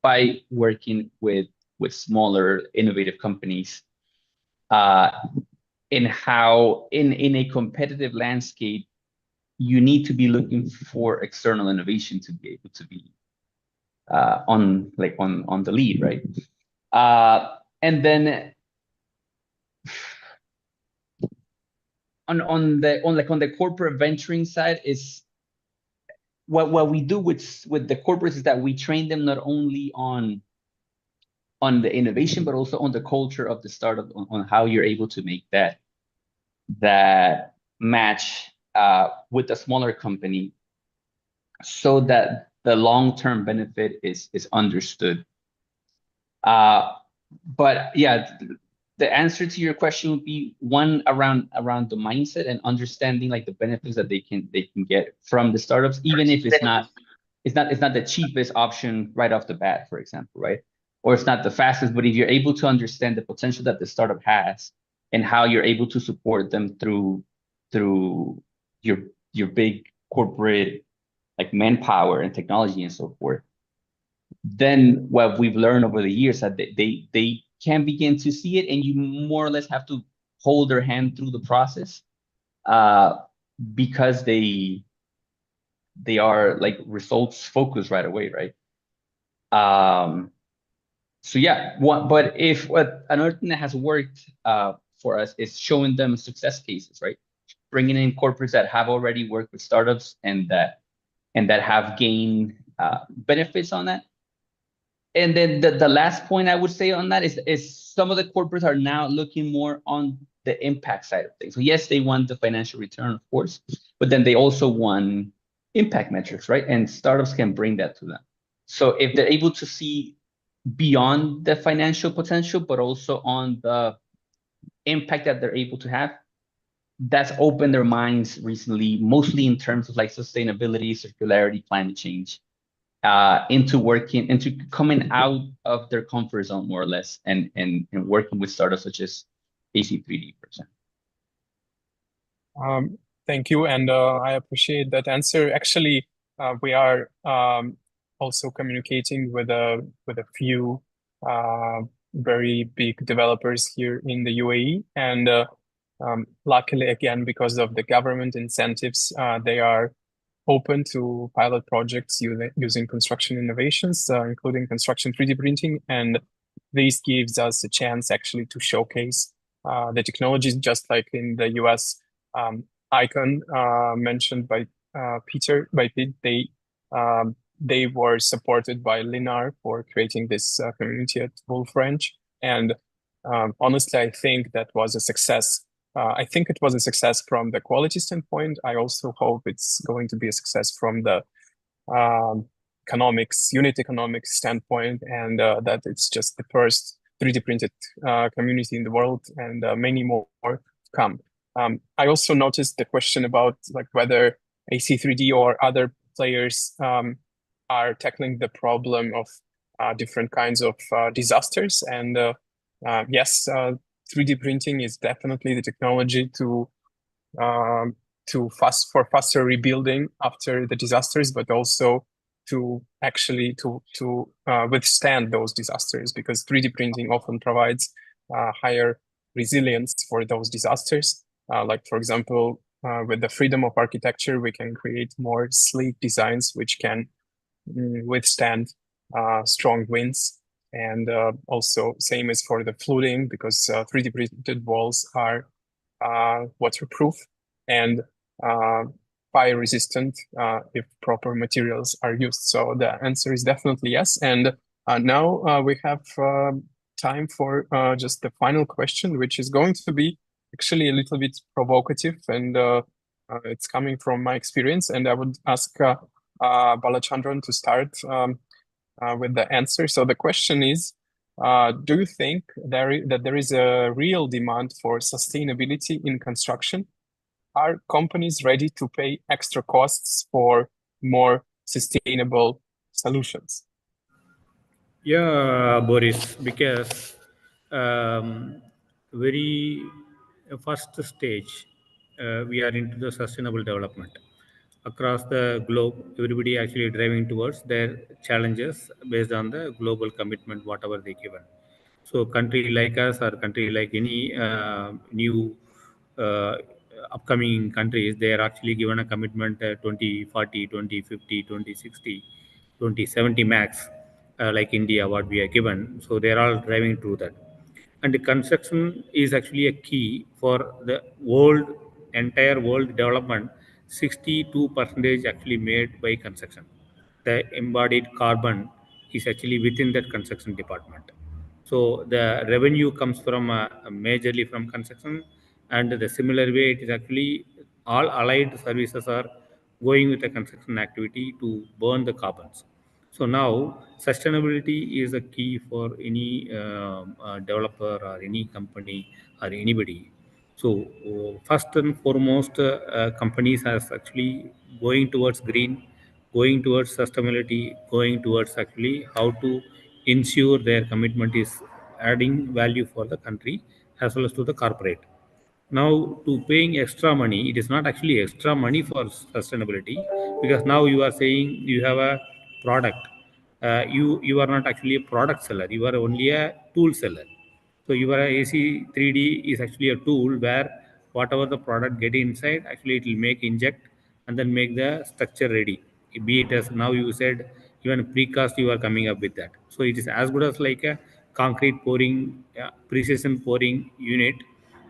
by working with smaller innovative companies. In how in a competitive landscape, you need to be looking for external innovation to be able to be on the lead, right? And then on the corporate venturing side, is what we do with the corporates is that we train them not only on the innovation, but also on the culture of the startup, on how you're able to make that match with a smaller company, so that the long-term benefit is understood. But yeah, the answer to your question would be one around the mindset and understanding like the benefits that they can get from the startups, even if it's not the cheapest option right off the bat, for example, right? Or it's not the fastest, but if you're able to understand the potential that the startup has and how you're able to support them through your big corporate like manpower and technology and so forth, then what we've learned over the years that they can begin to see it, and you more or less have to hold their hand through the process, because they are like results focused right away, right? So yeah, but if another thing that has worked for us is showing them success cases, right? Bringing in corporates that have already worked with startups and that have gained benefits on that. And then the last point I would say on that is some of the corporates are now looking more on the impact side of things. So yes, they want the financial return, of course, but then they also want impact metrics, right? And startups can bring that to them. So if they're able to see beyond the financial potential, but also on the impact that they're able to have, that's opened their minds recently, mostly in terms of like sustainability, circularity, climate change, into coming out of their comfort zone more or less, and working with startups such as AC3D, for example. Thank you, and I appreciate that answer. Actually, we are also communicating with a few very big developers here in the UAE, and luckily, again, because of the government incentives, they are open to pilot projects using construction innovations, including construction 3D printing, and this gives us a chance actually to showcase the technologies, just like in the US. Icon mentioned by Pete, they were supported by Linar for creating this community at Wolf Ranch, and honestly, I think that was a success. I think it was a success from the quality standpoint. I also hope it's going to be a success from the unit economics standpoint, and that it's just the first 3D printed community in the world, and many more to come. I also noticed the question about like whether AC3D or other players are tackling the problem of different kinds of disasters, and yes, 3D printing is definitely the technology for faster rebuilding after the disasters, but also to actually to withstand those disasters, because 3D printing often provides higher resilience for those disasters. Like for example, with the freedom of architecture, we can create more sleek designs which can withstand strong winds. And also same is for the flooding, because 3D printed walls are waterproof and fire resistant if proper materials are used. So the answer is definitely yes. And now we have time for just the final question, which is going to be actually a little bit provocative, and it's coming from my experience. And I would ask Balachandran to start with the answer. So the question is, do you think that there is a real demand for sustainability in construction? Are companies ready to pay extra costs for more sustainable solutions? Yeah, Boris, because very first stage, we are into the sustainable development. Across the globe, everybody actually driving towards their challenges based on the global commitment, whatever they given. So country like us or country like any new upcoming countries, they are actually given a commitment 2040, 2050, 2060, 2070 max, like India, what we are given. So they are all driving through that. And the construction is actually a key for the entire world development. 62% actually made by construction. The embodied carbon is actually within that construction department. So the revenue comes from majorly from construction, and the similar way it is actually all allied services are going with the construction activity to burn the carbons. So now sustainability is a key for any developer or any company or anybody. So first and foremost, companies are actually going towards green, going towards sustainability, going towards actually how to ensure their commitment is adding value for the country as well as to the corporate. Now, to paying extra money, it is not actually extra money for sustainability, because now you are saying you have a product. You are not actually a product seller. You are only a tool seller. So your AC3D is actually a tool where whatever the product get inside, actually it will make inject and then make the structure ready. Be it as now you said, even precast you are coming up with that. So it is as good as like a concrete pouring, precision pouring unit,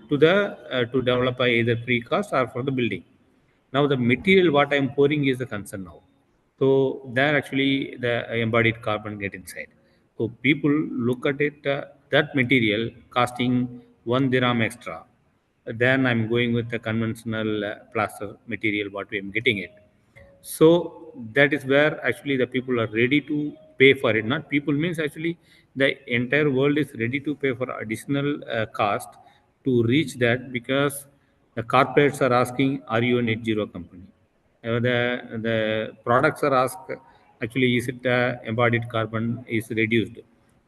to the to develop either precast or for the building. Now the material what I'm pouring is the concern now. So there actually the embodied carbon get inside. So people look at it, that material costing 1 dirham extra. Then I'm going with the conventional plaster material what I'm getting it. So that is where actually the people are ready to pay for it. Not people means actually the entire world is ready to pay for additional cost to reach that, because the corporates are asking, are you a net zero company? The products are asked, actually, is it embodied carbon is reduced?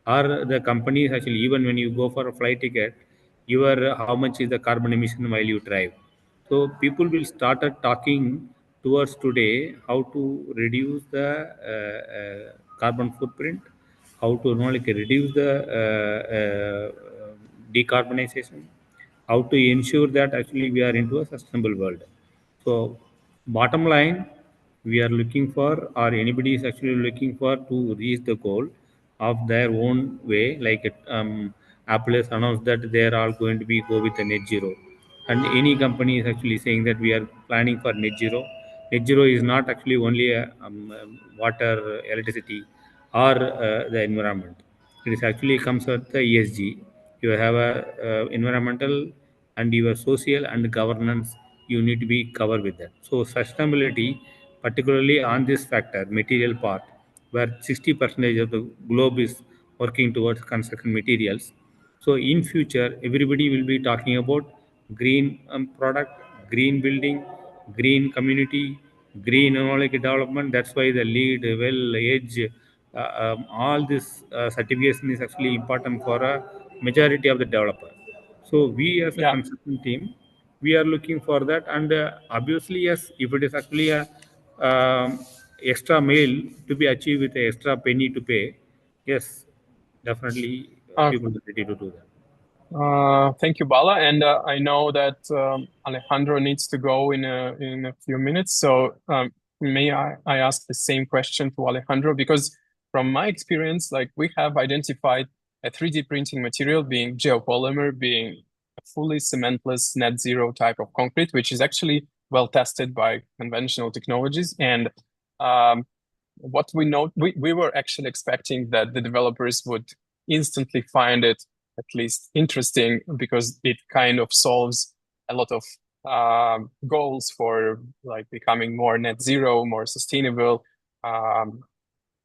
Or the companies actually, even when you go for a flight ticket, your how much is the carbon emission while you drive? So people will start talking towards today how to reduce the carbon footprint, how to not like reduce the decarbonization, how to ensure that actually we are into a sustainable world. So bottom line, we are looking for, or anybody is actually looking for to reach the goal of their own way. Like Apple has announced that they are all going to be go with a net zero, and any company is actually saying that we are planning for net zero. Net zero is not actually only a, water, electricity, or the environment. It is actually comes with the ESG. You have a environmental and your social and governance. You need to be covered with that. So sustainability, particularly on this factor, material part, where 60% of the globe is working towards construction materials. So in future, everybody will be talking about green product, green building, green community, green like development. That's why the lead, well, age, all this certification is actually important for a majority of the developer. So we as a Yeah. construction team, we are looking for that, and obviously yes, if it is actually a extra mail to be achieved with an extra penny to pay, yes, definitely Uh, people are ready to do that. Thank you, Bala. And I know that Alejandro needs to go in a few minutes. So may I ask the same question to Alejandro? Because from my experience, like we have identified a 3D printing material being geopolymer, being a fully cementless net zero type of concrete, which is actually well tested by conventional technologies. And what we know, we were actually expecting that the developers would instantly find it at least interesting, because it kind of solves a lot of goals for like becoming more net zero, more sustainable,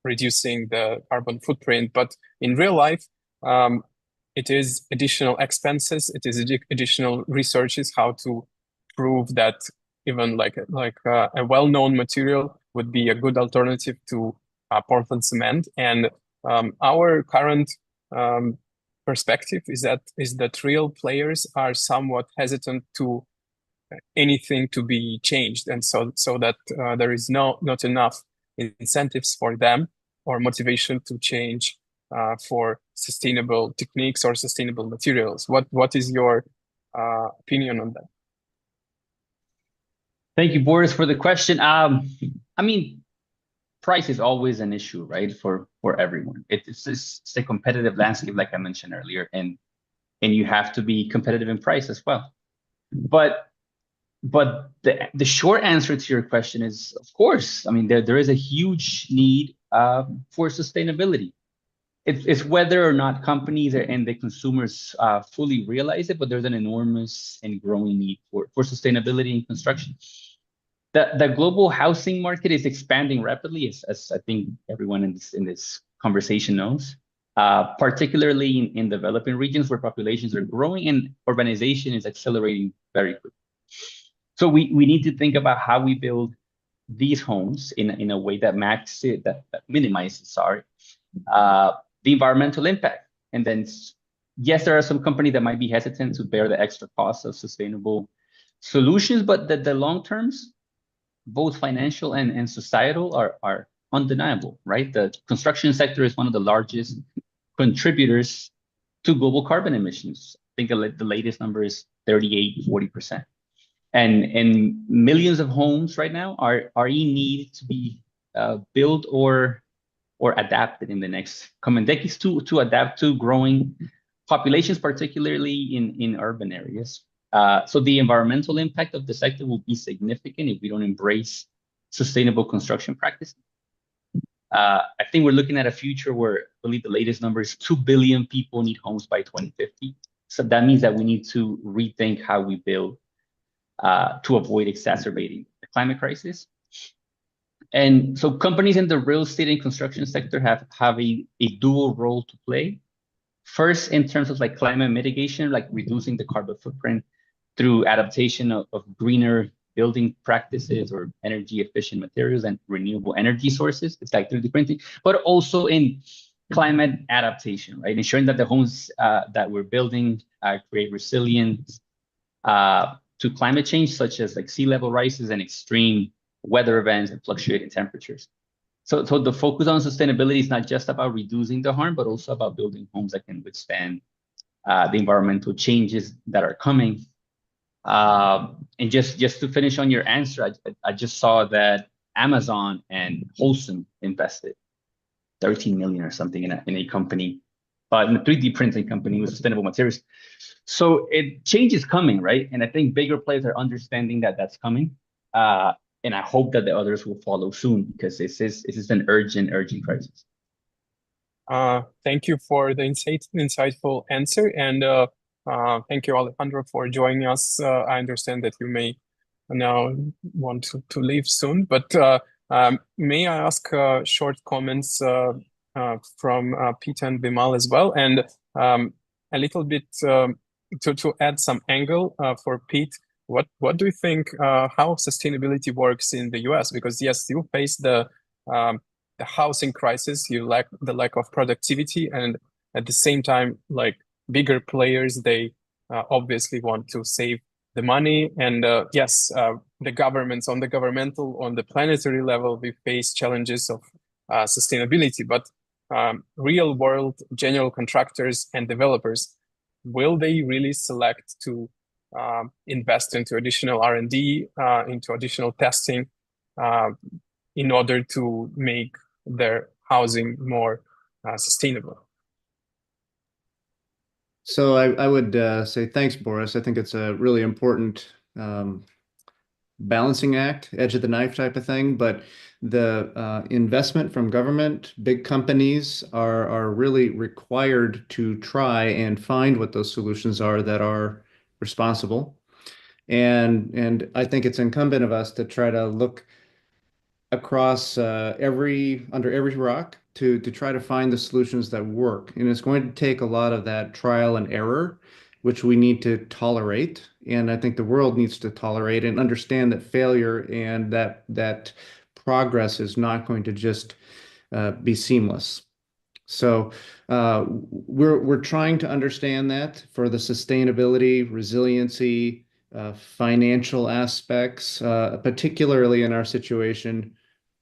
reducing the carbon footprint. But in real life, it is additional expenses, it is additional researches how to prove that even like a well-known material would be a good alternative to Portland cement. And our current perspective is that real players are somewhat hesitant to anything to be changed, and so that there is not enough incentives for them or motivation to change for sustainable techniques or sustainable materials. What is your opinion on that? Thank you, Boris, for the question. I mean, price is always an issue, right? For everyone, it's a competitive landscape, like I mentioned earlier, and you have to be competitive in price as well. But the short answer to your question is, of course. I mean, there is a huge need for sustainability. It's whether or not companies and the consumers fully realize it, but there's an enormous and growing need for sustainability in construction. The global housing market is expanding rapidly, as I think everyone in this conversation knows, particularly in developing regions where populations are growing and urbanization is accelerating very quickly. So we need to think about how we build these homes in a way that minimizes the environmental impact. And then, yes, there are some companies that might be hesitant to bear the extra cost of sustainable solutions, but the long terms, both financial and societal, are undeniable, right? The construction sector is one of the largest contributors to global carbon emissions. I think the latest number is 38-40%. And millions of homes right now are in need to be built or adapted in the next coming decades to adapt to growing populations, particularly in urban areas. So the environmental impact of the sector will be significant if we don't embrace sustainable construction practices. I think we're looking at a future where I believe the latest number is 2 billion people need homes by 2050. So that means that we need to rethink how we build to avoid exacerbating the climate crisis. And so companies in the real estate and construction sector have a dual role to play. First, in terms of like climate mitigation, like reducing the carbon footprint through adaptation of greener building practices or energy efficient materials and renewable energy sources. It's like 3D printing, but also in climate adaptation, right? Ensuring that the homes that we're building create resilience to climate change, such as like sea level rises and extreme weather events and fluctuating temperatures. So the focus on sustainability is not just about reducing the harm, but also about building homes that can withstand the environmental changes that are coming. And just to finish on your answer, I just saw that Amazon and Wholesome invested 13 million or something in a company, in a 3D printing company with sustainable materials. So change is coming, right? And I think bigger players are understanding that that's coming. And I hope that the others will follow soon, because this is an urgent crisis. Thank you for the insightful answer, and thank you, Alejandro, for joining us. I understand that you may now want to leave soon, but may I ask short comments from Pete and Vimal as well, and a little bit to add some angle for Pete. What do you think how sustainability works in the US? Because yes, you face the housing crisis, the lack of productivity, and at the same time, like bigger players, they obviously want to save the money. And yes, the governments on the planetary level, we face challenges of sustainability, but real world general contractors and developers, will they really select to invest into additional R&D, into additional testing, in order to make their housing more sustainable? So I would say thanks, Boris. I think it's a really important balancing act, edge of the knife type of thing. But the investment from government, big companies are really required to try and find what those solutions are that are responsible. And I think it's incumbent of us to try to look across under every rock to try to find the solutions that work. And it's going to take a lot of that trial and error, which we need to tolerate. And I think the world needs to tolerate and understand that failure and that progress is not going to just be seamless. So we're trying to understand that for the sustainability, resiliency, financial aspects, particularly in our situation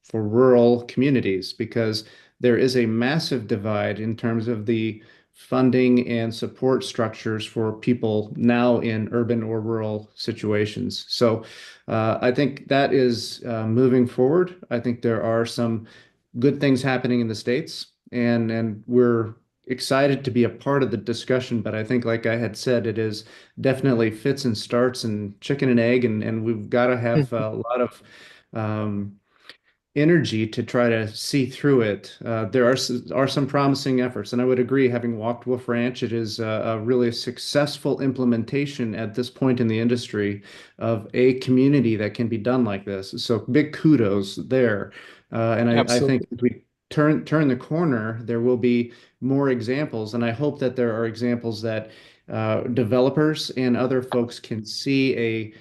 for rural communities, because there is a massive divide in terms of the funding and support structures for people now in urban or rural situations. So I think that is moving forward. I think there are some good things happening in the States, and we're excited to be a part of the discussion. But I think, like I had said, it is definitely fits and starts and chicken and egg, and we've got to have a lot of energy to try to see through it. There are some promising efforts, and I would agree, having walked Wolf Ranch, it is a really successful implementation at this point in the industry of a community that can be done like this. So big kudos there. And I think if we turn the corner, there will be more examples, and I hope that there are examples that developers and other folks can see a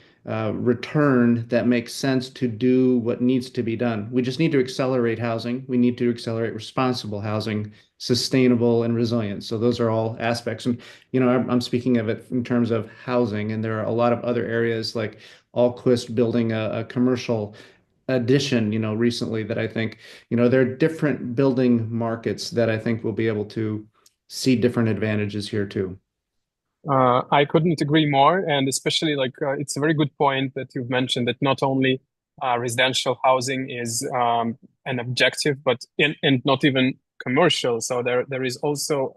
return that makes sense to do what needs to be done. We just need to accelerate housing. We need to accelerate responsible housing, sustainable and resilient. So those are all aspects. And, I'm speaking of it in terms of housing, and there are a lot of other areas like Alquist building a commercial addition, recently, that I think, there are different building markets that I think will be able to see different advantages here too. I couldn't agree more, and especially it's a very good point that you've mentioned that not only residential housing is an objective, but and not even commercial. So there is also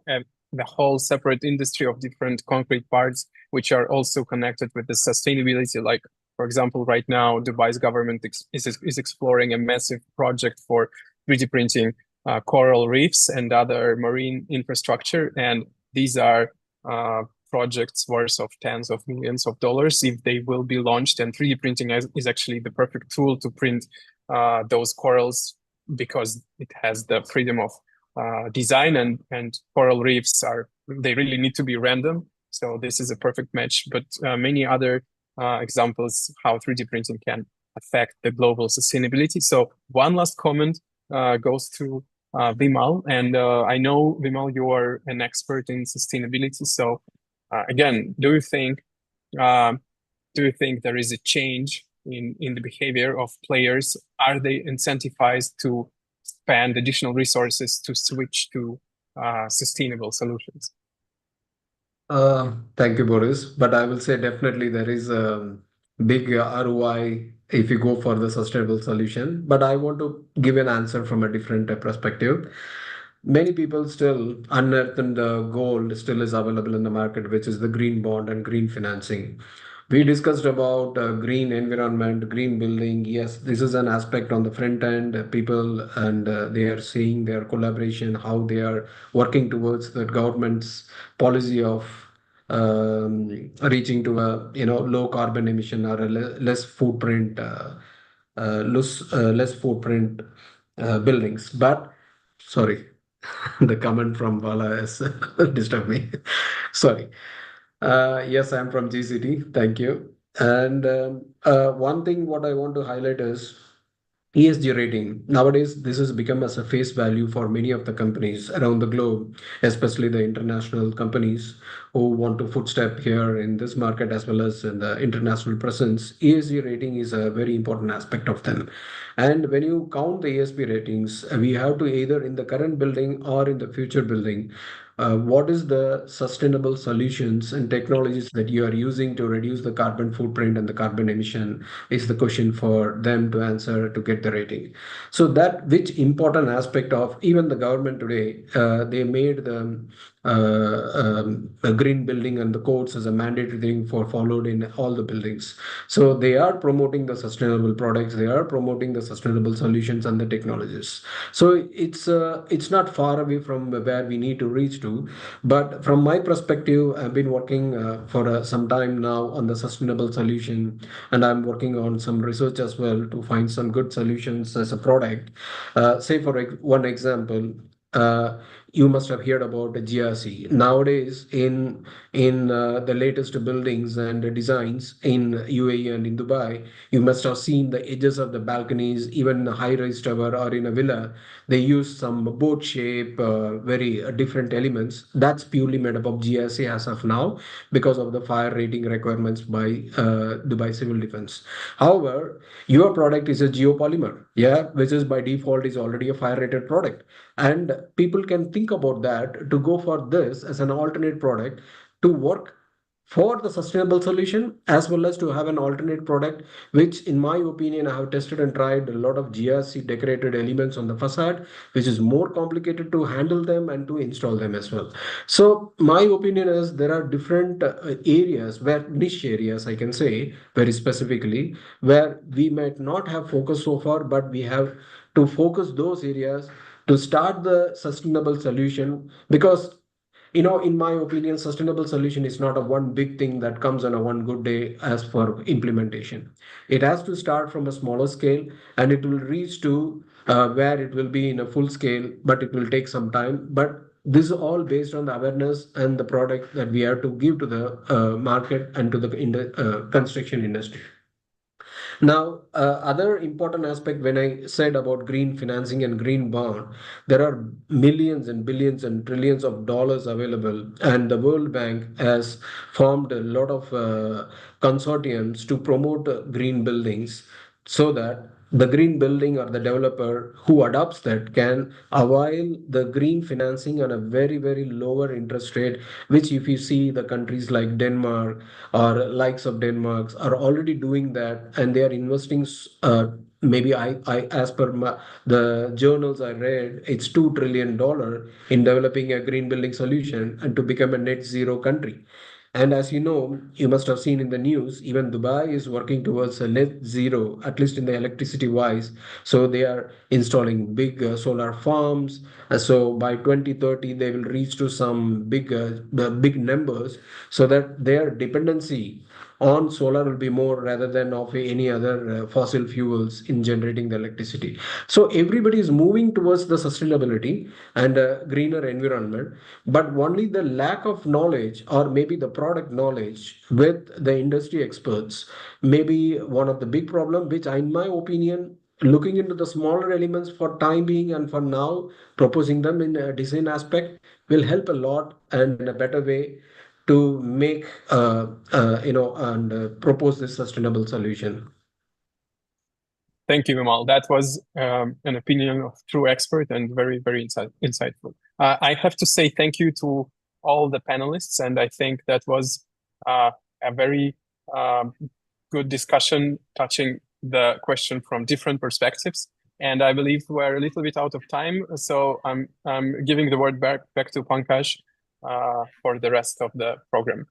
the whole separate industry of different concrete parts, which are also connected with the sustainability. Like, for example, right now, Dubai's government is exploring a massive project for 3D printing coral reefs and other marine infrastructure. And these are projects worth of tens of millions of dollars if they will be launched. And 3D printing is actually the perfect tool to print those corals because it has the freedom of design, and coral reefs they really need to be random. So this is a perfect match, but many other examples how 3D printing can affect the global sustainability. So one last comment goes to Vimal, and I know, Vimal, you are an expert in sustainability. So again, do you think there is a change in the behavior of players? Are they incentivized to spend additional resources to switch to sustainable solutions? Thank you, Boris. But I will say definitely there is a big ROI if you go for the sustainable solution. But I want to give an answer from a different perspective. Many people still unearthed the gold still is available in the market, which is the green bond and green financing. We discussed about green environment, green building. Yes, this is an aspect on the front end. People and they are seeing their collaboration, how they are working towards the government's policy of reaching to a low carbon emission or a less footprint, less footprint buildings. But sorry, the comment from Bala has disturbed me. Sorry. Yes, I'm from GCT. Thank you. And one thing what I want to highlight is ESG rating. Nowadays, this has become as a face value for many of the companies around the globe, especially the international companies who want to footstep here in this market as well as in the international presence. ESG rating is a very important aspect of them. And when you count the ESG ratings, we have to either in the current building or in the future building, what is the sustainable solutions and technologies that you are using to reduce the carbon footprint and the carbon emission is the question for them to answer to get the rating. So that which important aspect of even the government today, they made the green building and the codes as a mandatory thing for followed in all the buildings. So they are promoting the sustainable products, they are promoting the sustainable solutions and the technologies. So it's not far away from where we need to reach to. But from my perspective, I've been working for some time now on the sustainable solution, and I'm working on some research as well to find some good solutions as a product. Say for one example, uh, you must have heard about the GRC. Nowadays, in the latest buildings and designs in UAE and in Dubai, you must have seen the edges of the balconies, even in a high-rise tower or in a villa. They use some boat shape, very different elements. That's purely made up of GRC as of now because of the fire rating requirements by Dubai Civil Defense. However, your product is a geopolymer, yeah, which is by default is already a fire rated product. And people can think about that to go for this as an alternate product to work for the sustainable solution as well as to have an alternate product, which in my opinion, I have tested and tried a lot of GRC decorated elements on the facade, which is more complicated to handle them and to install them as well. So my opinion is there are different areas where niche areas, I can say very specifically, where we might not have focused so far, but we have to focus those areas to start the sustainable solution. Because in my opinion, sustainable solution is not a one big thing that comes on a one good day as for implementation. It has to start from a smaller scale, and it will reach to where it will be in a full scale, but it will take some time. But this is all based on the awareness and the product that we have to give to the market and to the construction industry. Now, other important aspect when I said about green financing and green bond, there are millions and billions and trillions of dollars available, and the World Bank has formed a lot of consortiums to promote green buildings so that the green building or the developer who adopts that can avail the green financing on a very, very lower interest rate, which if you see the countries like Denmark or likes of Denmark are already doing that, and they are investing maybe as per the journals I read, it's $2 trillion in developing a green building solution and to become a net zero country. And as you know, you must have seen in the news, even Dubai is working towards a net zero, at least in the electricity wise. So they are installing big solar farms. So by 2030, they will reach to some big numbers, so that their dependency on solar will be more rather than of any other fossil fuels in generating the electricity. So everybody is moving towards the sustainability and a greener environment, but only the lack of knowledge or maybe the product knowledge with the industry experts may be one of the big problem, which in my opinion, looking into the smaller elements for time being and for now proposing them in a design aspect will help a lot and in a better way to make and propose this sustainable solution. Thank you, Vimal. That was an opinion of true expert and very, very insightful. I have to say thank you to all the panelists, and I think that was a very good discussion touching the question from different perspectives. And I believe we're a little bit out of time, so I'm giving the word back to Pankaj for the rest of the program.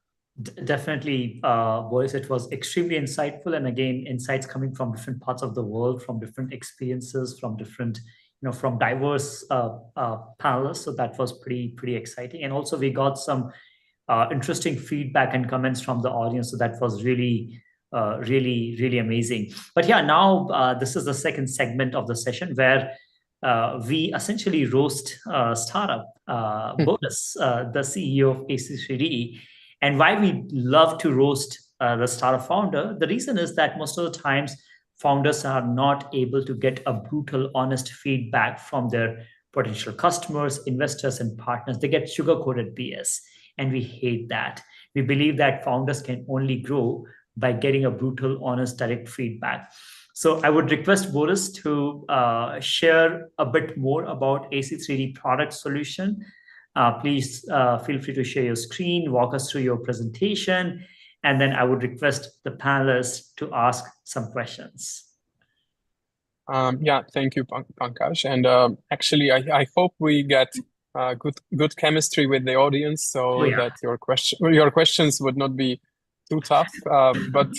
Definitely, Boris, it was extremely insightful. And again, insights coming from different parts of the world, from different experiences, from different, from diverse panelists. So that was pretty exciting. And also we got some interesting feedback and comments from the audience. So that was really amazing. But yeah, now this is the second segment of the session where we essentially roast startup Boris, the CEO of AC3D. And why we love to roast the startup founder, the reason is that most of the times founders are not able to get a brutal, honest feedback from their potential customers, investors, and partners. They get sugar-coated BS, and we hate that. We believe that founders can only grow by getting a brutal, honest, direct feedback. So I would request Boris to share a bit more about AC3D product solution. Please feel free to share your screen, walk us through your presentation, and then I would request the panelists to ask some questions. Yeah, thank you, Pankaj. And actually, I hope we get good chemistry with the audience, so that your questions would not be too tough. But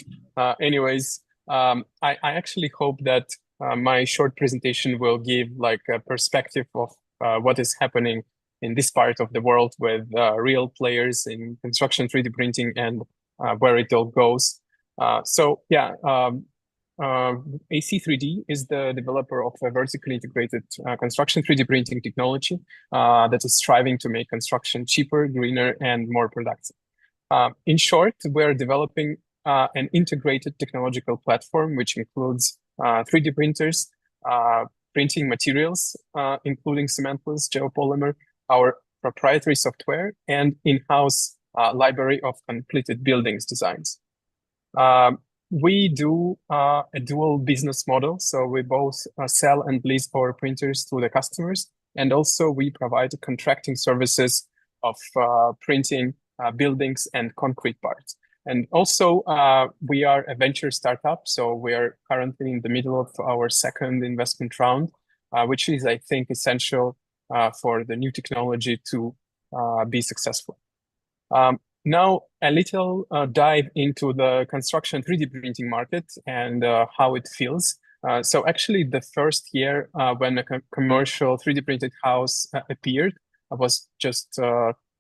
anyways, I actually hope that my short presentation will give like a perspective of what is happening in this part of the world with real players in construction 3D printing and where it all goes. So yeah, AC3D is the developer of a vertically integrated construction 3D printing technology that is striving to make construction cheaper, greener, and more productive. In short, we're developing an integrated technological platform which includes 3D printers, printing materials, including cementless geopolymer, our proprietary software, and in-house library of completed buildings designs. We do a dual business model, so we both sell and lease our printers to the customers, and also we provide contracting services of printing buildings and concrete parts. And also we are a venture startup, so we are currently in the middle of our second investment round, which is, I think, essential for the new technology to be successful. Now, a little dive into the construction 3D printing market and how it feels. So actually, the first year when a commercial 3D printed house appeared was just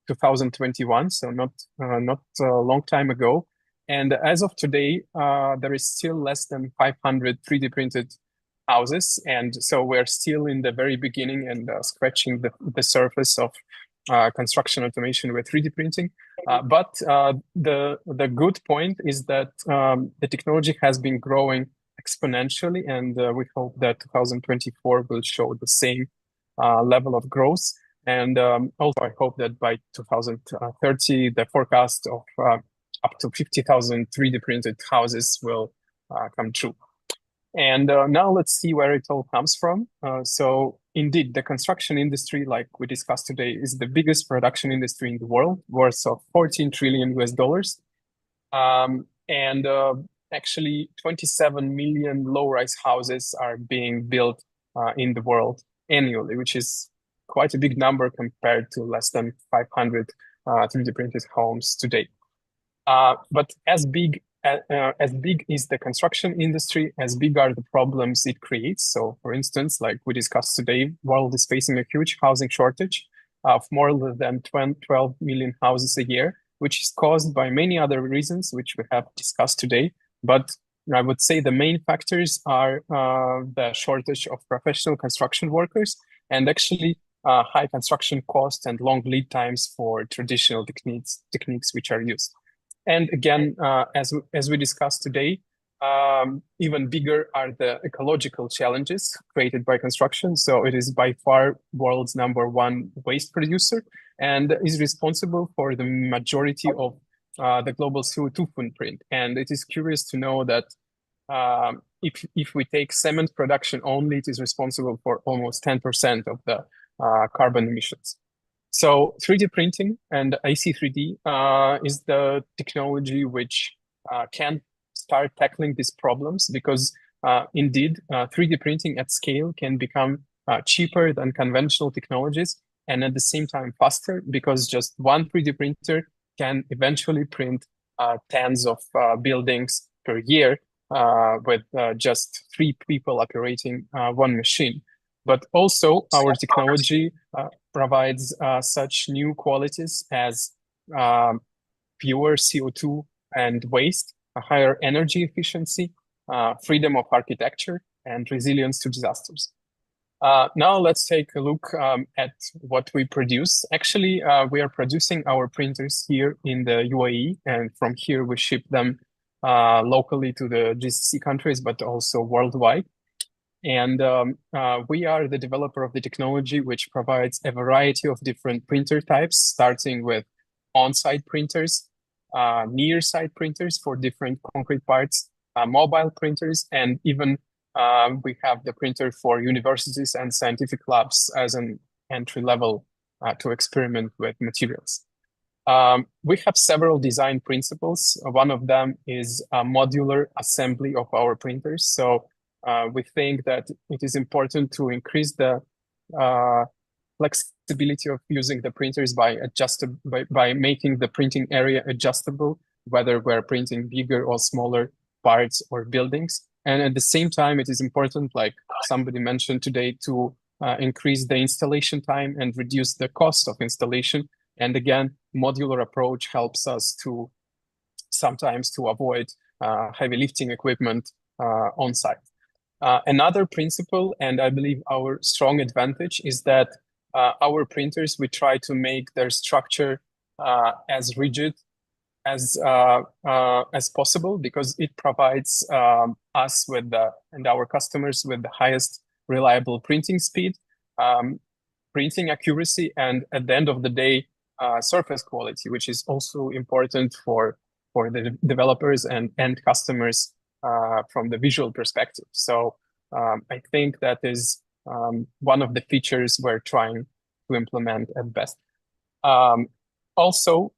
2021, so not a long time ago. And as of today, there is still less than 500 3D printed houses, and so we're still in the very beginning and scratching the surface of construction automation with 3D printing. But the good point is that the technology has been growing exponentially, and we hope that 2024 will show the same level of growth. And also, I hope that by 2030, the forecast of up to 50,000 3D printed houses will come true. And now let's see where it all comes from. So indeed, the construction industry, like we discussed today, is the biggest production industry in the world, worth of 14 trillion US dollars. And actually 27 million low-rise houses are being built in the world annually, which is quite a big number compared to less than 500 3D printed homes today. But as big is the construction industry, as big are the problems it creates. So for instance, like we discussed today, world is facing a huge housing shortage of more than 12 million houses a year, which is caused by many other reasons, which we have discussed today. But I would say the main factors are the shortage of professional construction workers and actually high construction costs and long lead times for traditional techniques which are used. And again, as we discussed today, even bigger are the ecological challenges created by construction. So it is by far world's #1 waste producer and is responsible for the majority of the global CO2 footprint. And it is curious to know that if we take cement production only, it is responsible for almost 10% of the carbon emissions. So 3D printing and AC3D is the technology which can start tackling these problems because indeed 3D printing at scale can become cheaper than conventional technologies and at the same time faster because just one 3D printer can eventually print tens of buildings per year with just 3 people operating one machine. But also our technology provides such new qualities as fewer CO2 and waste, a higher energy efficiency, freedom of architecture, and resilience to disasters. Now let's take a look at what we produce. Actually, we are producing our printers here in the UAE, and from here we ship them locally to the GCC countries, but also worldwide. And we are the developer of the technology, which provides a variety of different printer types, starting with on-site printers, near-site printers for different concrete parts, mobile printers, and even we have the printer for universities and scientific labs as an entry level to experiment with materials. We have several design principles. One of them is a modular assembly of our printers. So we think that it is important to increase the flexibility of using the printers by making the printing area adjustable, whether we're printing bigger or smaller parts or buildings. And at the same time, it is important, like somebody mentioned today, to increase the installation time and reduce the cost of installation. And again, modular approach helps us to sometimes to avoid heavy lifting equipment on site. Another principle, and I believe our strong advantage, is that our printers, we try to make their structure as rigid as possible because it provides us with and our customers with the highest reliable printing speed, printing accuracy, and at the end of the day, surface quality, which is also important for the developers and end customers from the visual perspective. So I think that is one of the features we're trying to implement at best. Also,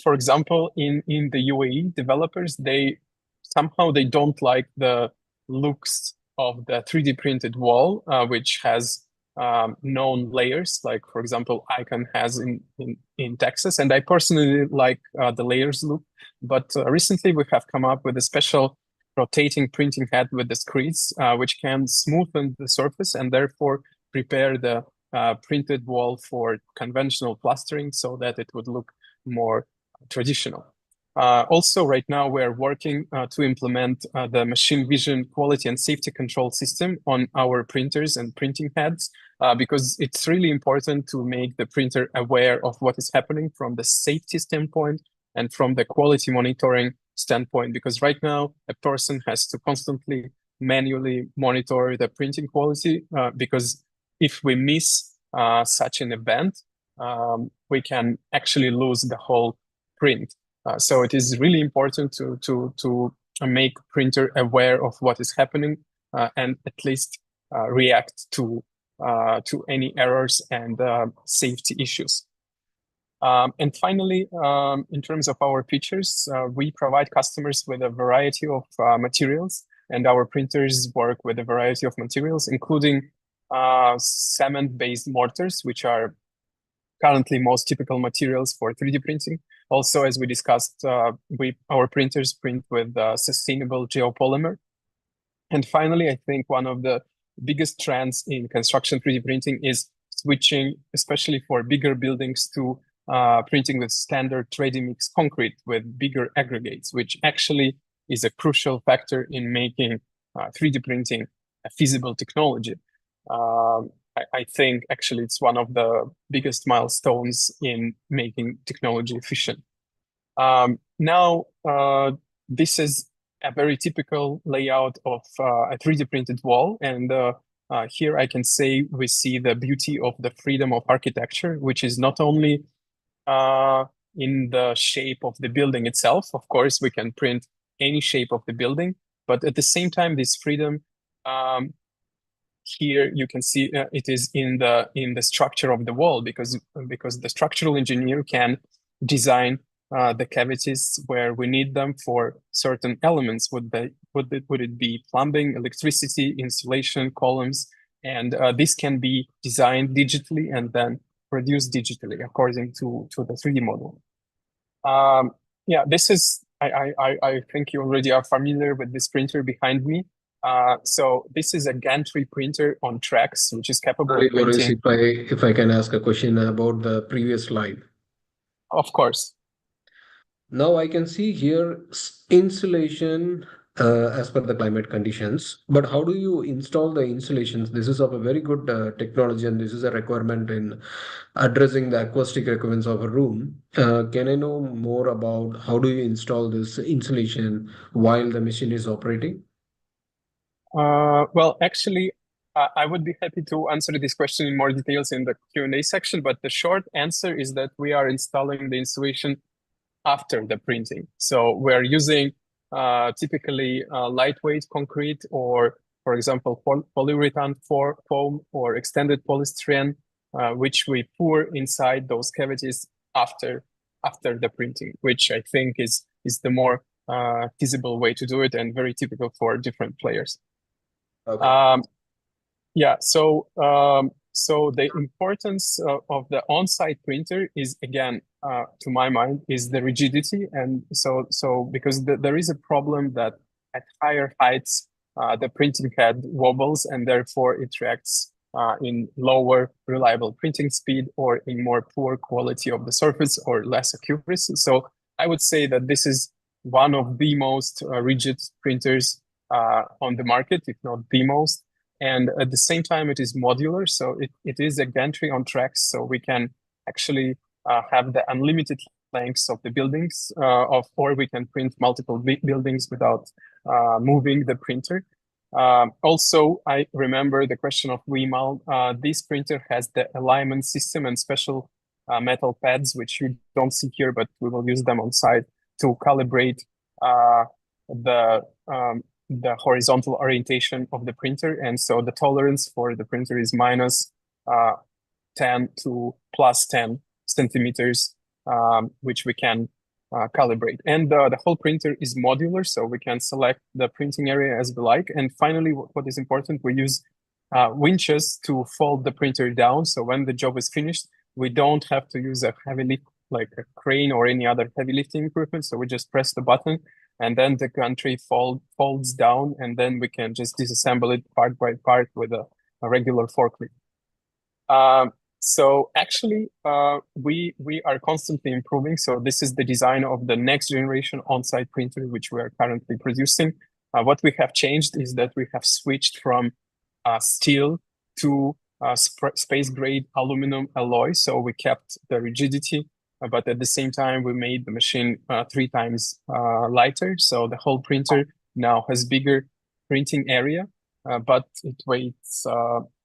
for example, in the UAE, developers, they don't like the looks of the 3D printed wall, which has known layers, like for example, Icon has in Texas. And I personally like the layers look, but recently we have come up with a special rotating printing head with the screeds, which can smoothen the surface and therefore prepare the printed wall for conventional plastering so that it would look more traditional. Also, right now, we're working to implement the machine vision quality and safety control system on our printers and printing heads, because it's really important to make the printer aware of what is happening from the safety standpoint and from the quality monitoring standpoint, because right now, a person has to constantly manually monitor the printing quality, because if we miss such an event, we can actually lose the whole print. So it is really important to make printer aware of what is happening and at least react to any errors and safety issues. And finally, in terms of our features, we provide customers with a variety of materials, and our printers work with a variety of materials, including cement-based mortars, which are currently most typical materials for 3D printing. Also, as we discussed, our printers print with sustainable geopolymer. And finally, I think one of the biggest trends in construction 3D printing is switching, especially for bigger buildings, to printing with standard ready-mix concrete with bigger aggregates, which actually is a crucial factor in making 3D printing a feasible technology. I think actually it's one of the biggest milestones in making technology efficient. Now, this is a very typical layout of a 3D printed wall. And here I can say we see the beauty of the freedom of architecture, which is not only in the shape of the building itself. Of course, we can print any shape of the building, but at the same time, this freedom, here you can see it is in the structure of the wall, because the structural engineer can design the cavities where we need them for certain elements. Would it be plumbing, electricity, insulation, columns, and this can be designed digitally and then produced digitally according to the 3D model. Yeah, this is I think you already are familiar with this printer behind me. So this is a gantry printer on tracks, which is capable of printing. Boris, if I can ask a question about the previous slide. Of course. Now I can see here insulation as per the climate conditions, but how do you install the insulations? This is of a very good technology, and this is a requirement in addressing the acoustic requirements of a room. Can I know more about how do you install this insulation while the machine is operating? Well, actually, I would be happy to answer this question in more details in the Q&A section, but the short answer is that we are installing the insulation after the printing. So we're using typically lightweight concrete, or, for example, polyurethane foam or extended polystyrene, which we pour inside those cavities after the printing, which I think is the more feasible way to do it and very typical for different players. Okay. Yeah, so the importance of the on-site printer is, again, to my mind, is the rigidity. And so because there is a problem that at higher heights, the printing head wobbles, and therefore it reacts in lower reliable printing speed, or in more poor quality of the surface, or less accuracy. So I would say that this is one of the most rigid printers on the market, if not the most. And at the same time, it is modular. So it is a gantry on tracks. So we can actually have the unlimited lengths of the buildings, or we can print multiple buildings without moving the printer. Also, I remember the question of Vimal. This printer has the alignment system and special metal pads, which you don't see here, but we will use them on site to calibrate the horizontal orientation of the printer. And so the tolerance for the printer is minus 10 to plus 10 centimeters, which we can calibrate. And the whole printer is modular, so we can select the printing area as we like. And finally, what is important, we use winches to fold the printer down. So when the job is finished, we don't have to use a heavy lift, like a crane or any other heavy lifting equipment. So we just press the button, and then the gantry folds down, and then we can just disassemble it part by part with a regular forklift. So actually, we are constantly improving. So this is the design of the next generation on-site printer, which we are currently producing. What we have changed is that we have switched from steel to space-grade aluminum alloy. So we kept the rigidity, but at the same time, we made the machine 3 times lighter. So the whole printer now has bigger printing area, but it weighs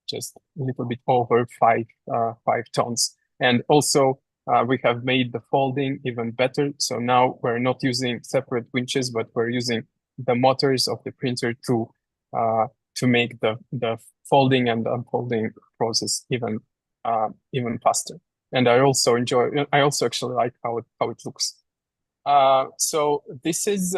just a little bit over 5 tons. And also, we have made the folding even better. So now we're not using separate winches, but we're using the motors of the printer to make the folding and unfolding process even faster. And I also actually like how it looks. So this is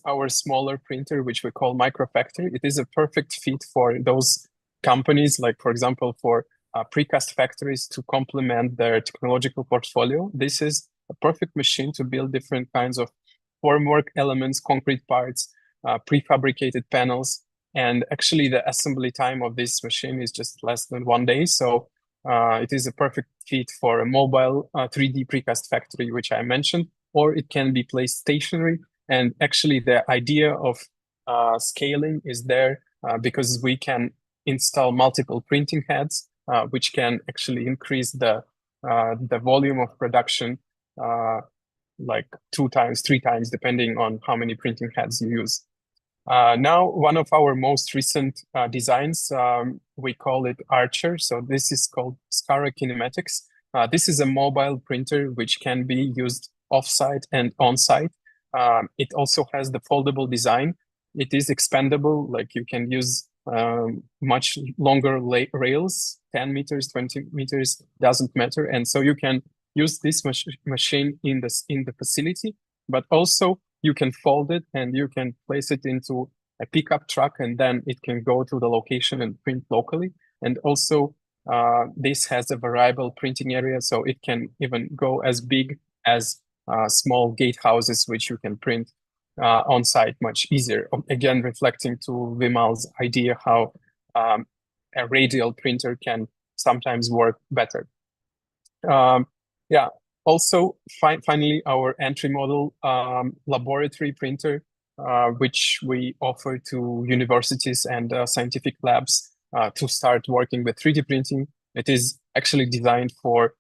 our smaller printer, which we call Microfactory. It is a perfect fit for those companies, like for example, for precast factories to complement their technological portfolio. This is a perfect machine to build different kinds of formwork elements, concrete parts, prefabricated panels. And actually the assembly time of this machine is just less than 1 day. So it is a perfect fit for a mobile 3D precast factory, which I mentioned, or it can be placed stationary. And actually the idea of scaling is there because we can install multiple printing heads, which can actually increase the volume of production like 2 times, 3 times, depending on how many printing heads you use. Now, one of our most recent designs, we call it Archer. So this is called Scara Kinematics. This is a mobile printer which can be used off-site and on-site. It also has the foldable design. It is expandable, like you can use much longer rails, 10 meters, 20 meters, doesn't matter. And so you can use this machine in the facility, but also you can fold it and you can place it into a pickup truck, and then it can go to the location and print locally. And also this has a variable printing area, so it can even go as big as small gatehouses, which you can print on site much easier. Again, reflecting to Vimal's idea how a radial printer can sometimes work better. Yeah. Also, finally, our entry model laboratory printer, which we offer to universities and scientific labs to start working with 3D printing. It is actually designed for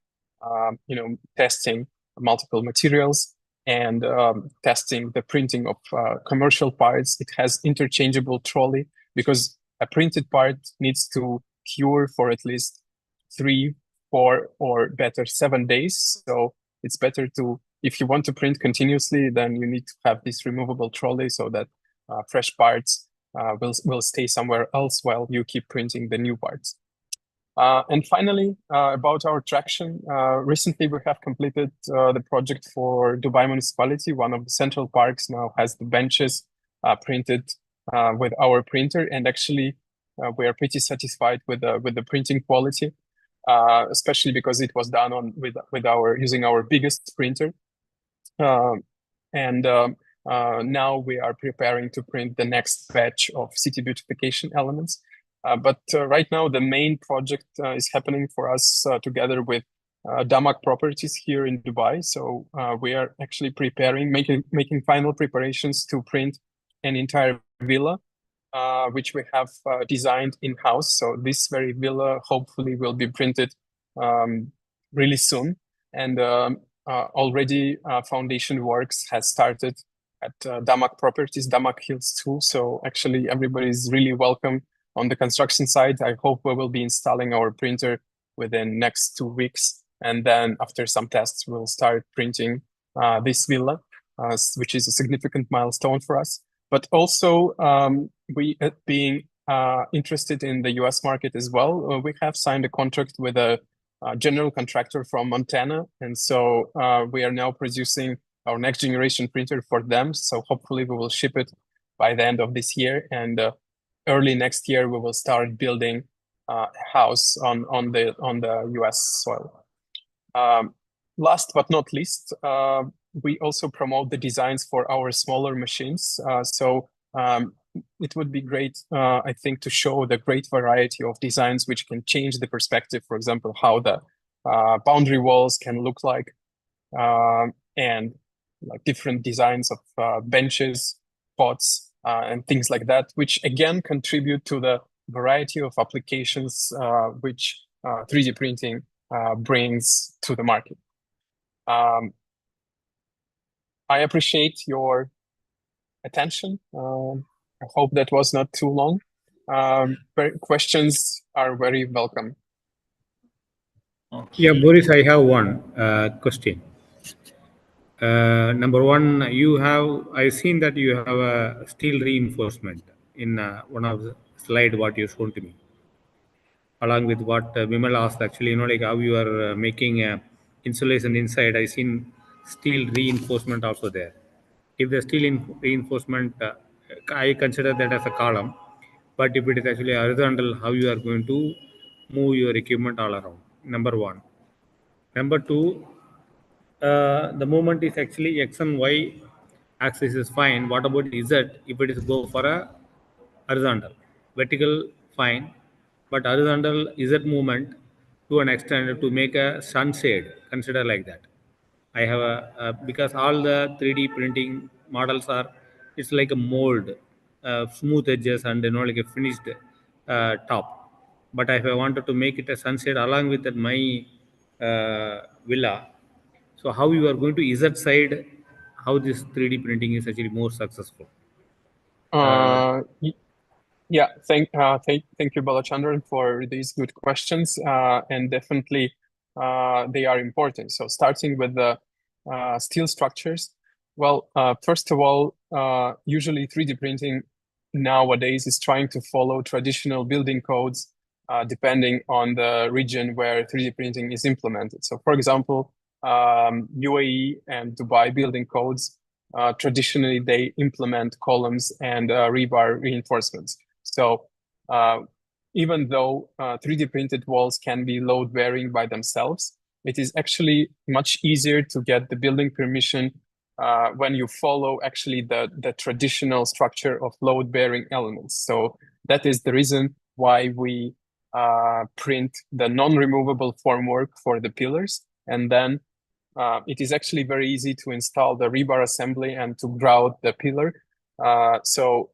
testing multiple materials and testing the printing of commercial parts. It has interchangeable trolley because a printed part needs to cure for at least 3, 4, or better 7 days. So it's better to, if you want to print continuously, then you need to have this removable trolley so that fresh parts will stay somewhere else while you keep printing the new parts. And finally, about our traction, recently we have completed the project for Dubai municipality. One of the central parks now has the benches printed with our printer, and actually we are pretty satisfied with the printing quality. Especially because it was done using our biggest printer, and now we are preparing to print the next batch of city beautification elements. But right now the main project is happening for us together with Damak Properties here in Dubai. So we are actually making final preparations to print an entire villa, which we have designed in-house. So this very villa hopefully will be printed really soon. And already foundation works has started at Damak Properties, Damak Hills 2. So actually everybody is really welcome on the construction site. I hope we will be installing our printer within next 2 weeks. And then after some tests, we'll start printing this villa, which is a significant milestone for us. But also, we being interested in the US market as well, we have signed a contract with a general contractor from Montana. And so we are now producing our next generation printer for them. So hopefully we will ship it by the end of this year. And early next year, we will start building a house on the US soil. Last but not least, we also promote the designs for our smaller machines. So it would be great, I think, to show the great variety of designs which can change the perspective. For example, how the boundary walls can look like, and like different designs of benches, pots, and things like that, which again contribute to the variety of applications which 3D printing brings to the market. I appreciate your attention. I hope that was not too long. Questions are very welcome. Yeah, Boris, I have one question. Number one, I've seen that you have a steel reinforcement in one of the slide what you shown to me, along with what Vimal asked. Actually, like how you are making insulation inside. I seen steel reinforcement also there. If the steel reinforcement, I consider that as a column. But if it is actually horizontal, how you are going to move your equipment all around? Number one. Number two, the movement is actually X and Y axis is fine. What about Z if it is go for a horizontal? Vertical, fine. But horizontal Z movement to an extent to make a sunshade, consider like that. I have because all the 3D printing models are, it's like a mold, smooth edges and like a finished top. But if I wanted to make it a sunset along with my villa, so how you are going to Z side, how this 3D printing is actually more successful? Yeah, thank you, Balachandran, for these good questions, and definitely they are important. So starting with the steel structures, well, first of all, usually 3D printing nowadays is trying to follow traditional building codes depending on the region where 3D printing is implemented. So, for example, UAE and Dubai building codes, traditionally they implement columns and rebar reinforcements. So even though 3D printed walls can be load bearing by themselves, it is actually much easier to get the building permission when you follow actually the traditional structure of load bearing elements. So that is the reason why we print the non-removable formwork for the pillars. And then it is actually very easy to install the rebar assembly and to grout the pillar. So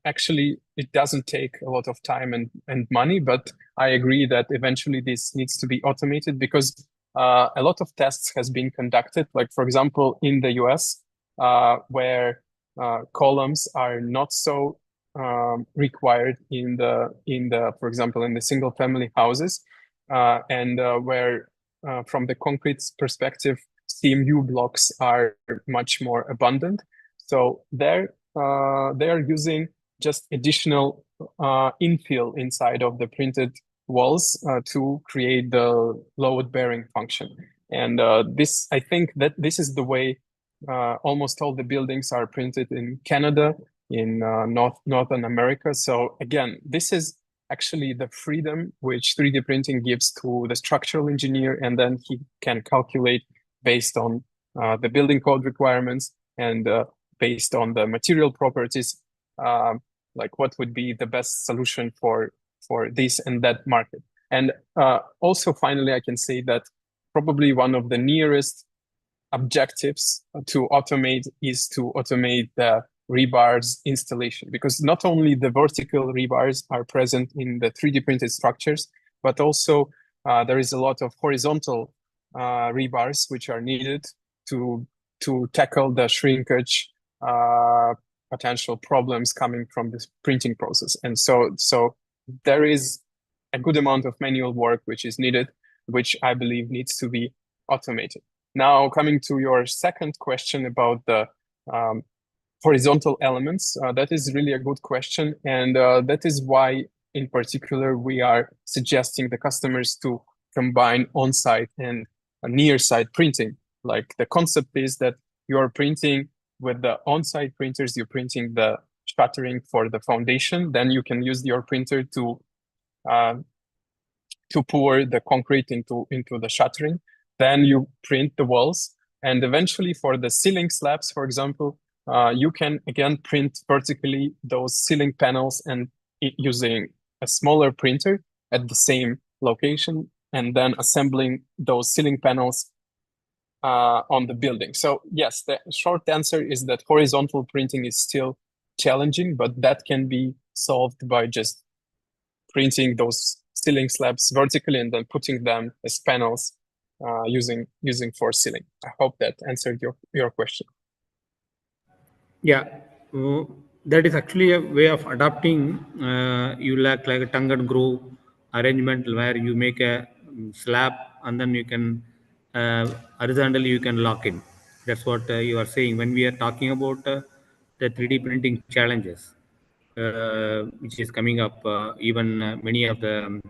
actually, it doesn't take a lot of time and money, but I agree that eventually this needs to be automated because a lot of tests has been conducted. Like, for example, in the US, where columns are not so required in the, for example, in the single family houses, and where from the concrete perspective, CMU blocks are much more abundant. So there, they are using just additional infill inside of the printed walls to create the load bearing function. And this, I think that this is the way almost all the buildings are printed in Canada, in Northern America. So again, this is actually the freedom which 3D printing gives to the structural engineer, and then he can calculate based on the building code requirements and based on the material properties, like what would be the best solution for this and that market. And also, finally, I can say that probably one of the nearest objectives to automate is to automate the rebars installation, because not only the vertical rebars are present in the 3D printed structures, but also there is a lot of horizontal rebars which are needed to tackle the shrinkage potential problems coming from this printing process. And so there is a good amount of manual work which is needed, which I believe needs to be automated. Now, coming to your second question about the horizontal elements, that is really a good question. And that is why, in particular, we are suggesting the customers to combine on-site and near-site printing. Like, the concept is that you're printing with the on-site printers, you're printing the shuttering for the foundation, then you can use your printer to pour the concrete into the shuttering. Then you print the walls, and eventually for the ceiling slabs, for example, you can again print vertically those ceiling panels and using a smaller printer at the same location, and then assembling those ceiling panels on the building. So yes, the short answer is that horizontal printing is still challenging, but that can be solved by just printing those ceiling slabs vertically and then putting them as panels using for ceiling. I hope that answered your question. Yeah, that is actually a way of adapting. You like a tongue and groove arrangement where you make a slab and then you can horizontally you can lock in. That's what you are saying. When we are talking about the 3D printing challenges, which is coming up, even many of the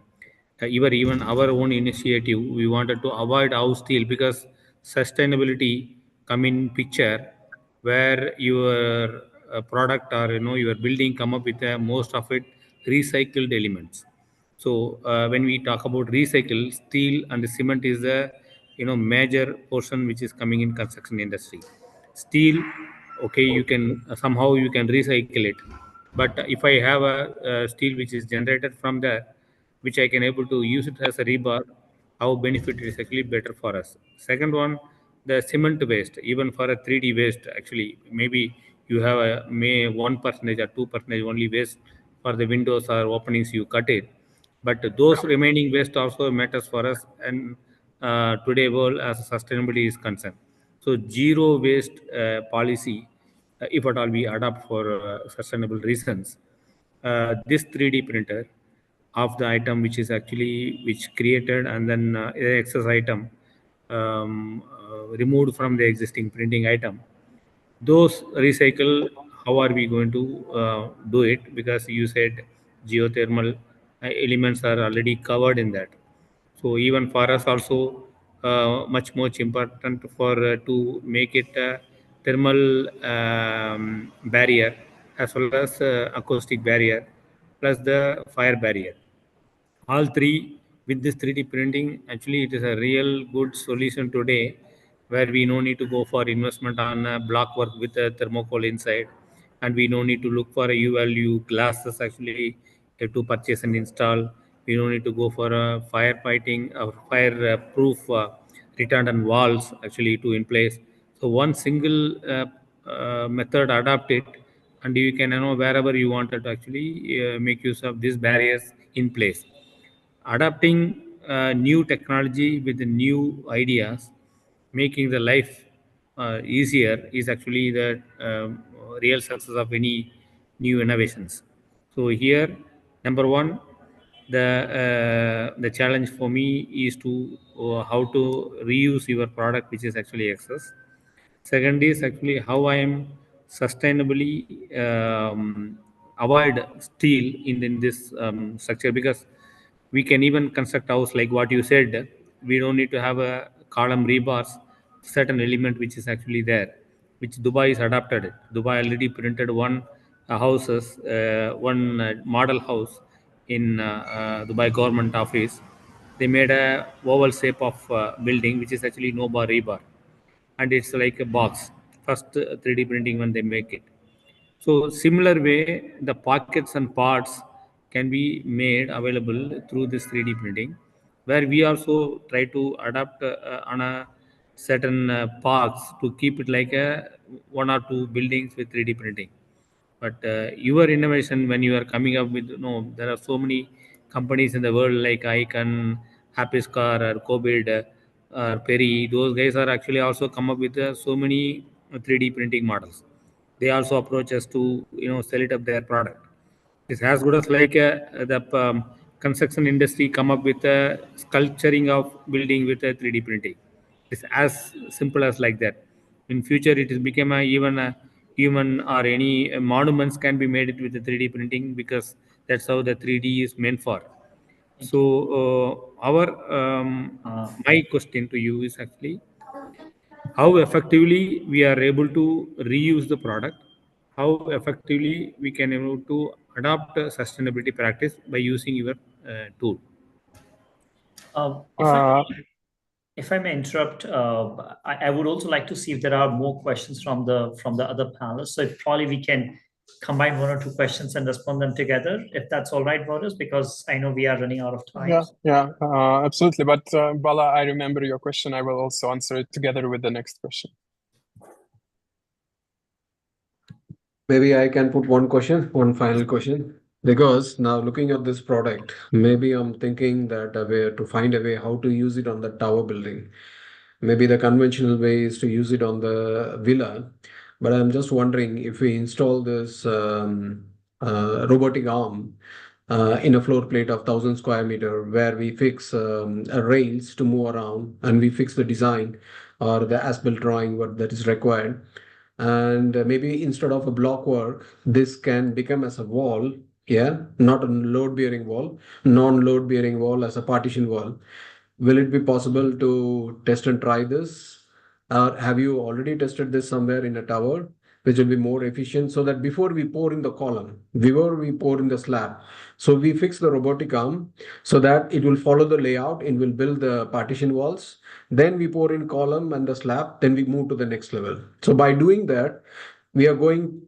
even our own initiative, we wanted to avoid house steel because sustainability come in picture, where your product or your building come up with most of it recycled elements. So when we talk about recycle, steel and cement is the major portion which is coming in construction industry. Steel, okay, you can somehow you can recycle it, but if I have a steel which is generated from there, which I can able to use it as a rebar, how benefit is actually better for us. Second one, the cement waste, even for a 3D waste, actually maybe you have a may 1% or 2% only waste for the windows or openings you cut it, but those remaining waste also matters for us, and today world as sustainability is concerned. So zero waste policy, if at all we adopt for sustainable reasons, this 3D printer of the item which is actually which created and then excess item removed from the existing printing item, those recycle, how are we going to do it? Because you said geothermal elements are already covered in that. So even for us also, much important for to make it a thermal barrier as well as acoustic barrier plus the fire barrier. All three with this 3D printing, actually it is a real good solution today, where we no need to go for investment on block work with a thermocol inside, and we no need to look for a ULU glasses actually to purchase and install. We don't need to go for a firefighting or fire proof retardant walls actually to in place. So one single method adapt it, and you can wherever you wanted to actually make use of these barriers in place. Adapting new technology with the new ideas, making the life easier, is actually the real success of any new innovations. So here, number one, the challenge for me is to how to reuse your product which is actually excess. Second is actually how I am sustainably avoid steel in this structure, because we can even construct house like what you said. We don't need to have a column rebars, certain element which is actually there, which Dubai is adapted it. Dubai already printed one houses, one model house in Dubai government office. They made a oval shape of building which is actually no bar rebar, and it's like a box. First 3D printing when they make it. So similar way, the pockets and parts can be made available through this 3D printing, where we also try to adapt on a certain parts to keep it like a one or two buildings with 3D printing. But your innovation, when you are coming up with, there are so many companies in the world like Icon, Happyscar, or Cobuild, or Perry. Those guys are actually also come up with so many 3D printing models. They also approach us to sell it up their product. It's as good as like the construction industry come up with a sculpturing of building with a 3D printing. It's as simple as like that. In future, it has become even a human or any monuments can be made it with the 3D printing, because that's how the 3D is meant for. So our my question to you is actually how effectively we are able to reuse the product, how effectively we can able to adopt a sustainability practice by using your tool. Uh, if I Uh, if I may interrupt, I would also like to see if there are more questions from the other panelists. So if probably we can combine one or two questions and respond them together, if that's all right, Boris, because I know we are running out of time. absolutely. But Bala, I remember your question. I will also answer it together with the next question. Maybe I can put one question, one final question. Because now looking at this product, maybe I'm thinking that a way to find a way how to use it on the tower building. Maybe the conventional way is to use it on the villa, but I'm just wondering if we install this robotic arm in a floor plate of 1,000 square meter, where we fix rails to move around and we fix the design. or the as-built drawing what that is required. And maybe instead of a block work, this can become as a wall, yeah, not a load-bearing wall, non-load bearing wall as a partition wall. Will it be possible to test and try this? Or have you already tested this somewhere in a tower, which will be more efficient so that before we pour in the column, before we pour in the slab, so we fix the robotic arm so that it will follow the layout and will build the partition walls. Then we pour in column and the slab, then we move to the next level. So by doing that, we are going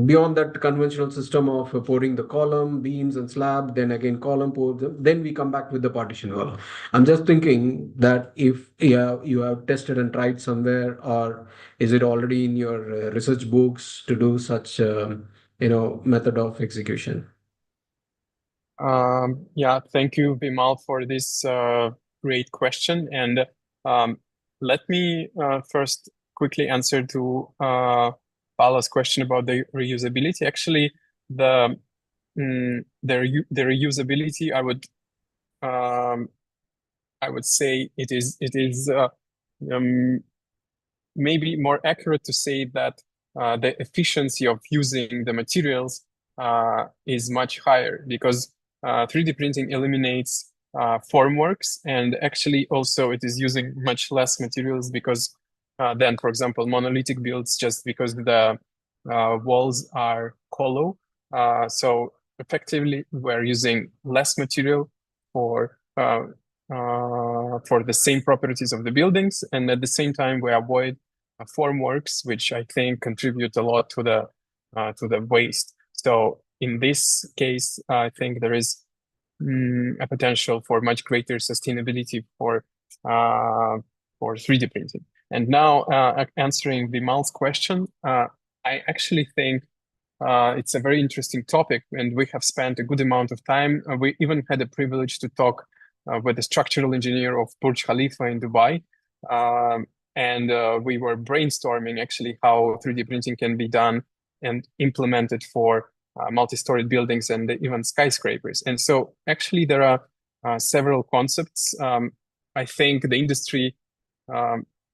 beyond that conventional system of pouring the column, beams and slab, then again column pour them, then we come back with the partition wall. I'm just thinking that if you have tested and tried somewhere, or is it already in your research books to do such method of execution? Yeah, thank you, Vimal, for this great question. And let me first quickly answer to Bala's question about the reusability. Actually, the reusability, I would say it is maybe more accurate to say that the efficiency of using the materials is much higher, because 3D printing eliminates formworks, and actually also it is using much less materials because than, for example, monolithic builds, just because the walls are hollow. So effectively, we're using less material for the same properties of the buildings, and at the same time we avoid formworks, which I think contribute a lot to the waste. So in this case, I think there is a potential for much greater sustainability for 3D printing. And now, answering Vimal's question, I actually think it's a very interesting topic, and we have spent a good amount of time. We even had the privilege to talk with the structural engineer of Burj Khalifa in Dubai. And we were brainstorming actually how 3D printing can be done and implemented for multi-storied buildings and even skyscrapers. And so actually there are several concepts. I think the industry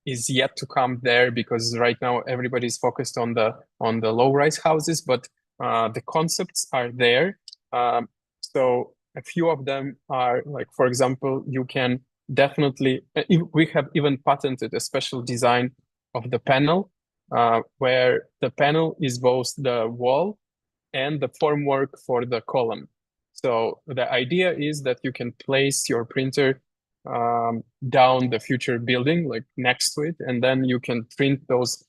is yet to come there, because right now everybody's focused on the low-rise houses, but the concepts are there. So a few of them are, like, for example, you can definitely, we have even patented a special design of the panel, where the panel is both the wall and the formwork for the column. So the idea is that you can place your printer down the future building, like next to it, and then you can print those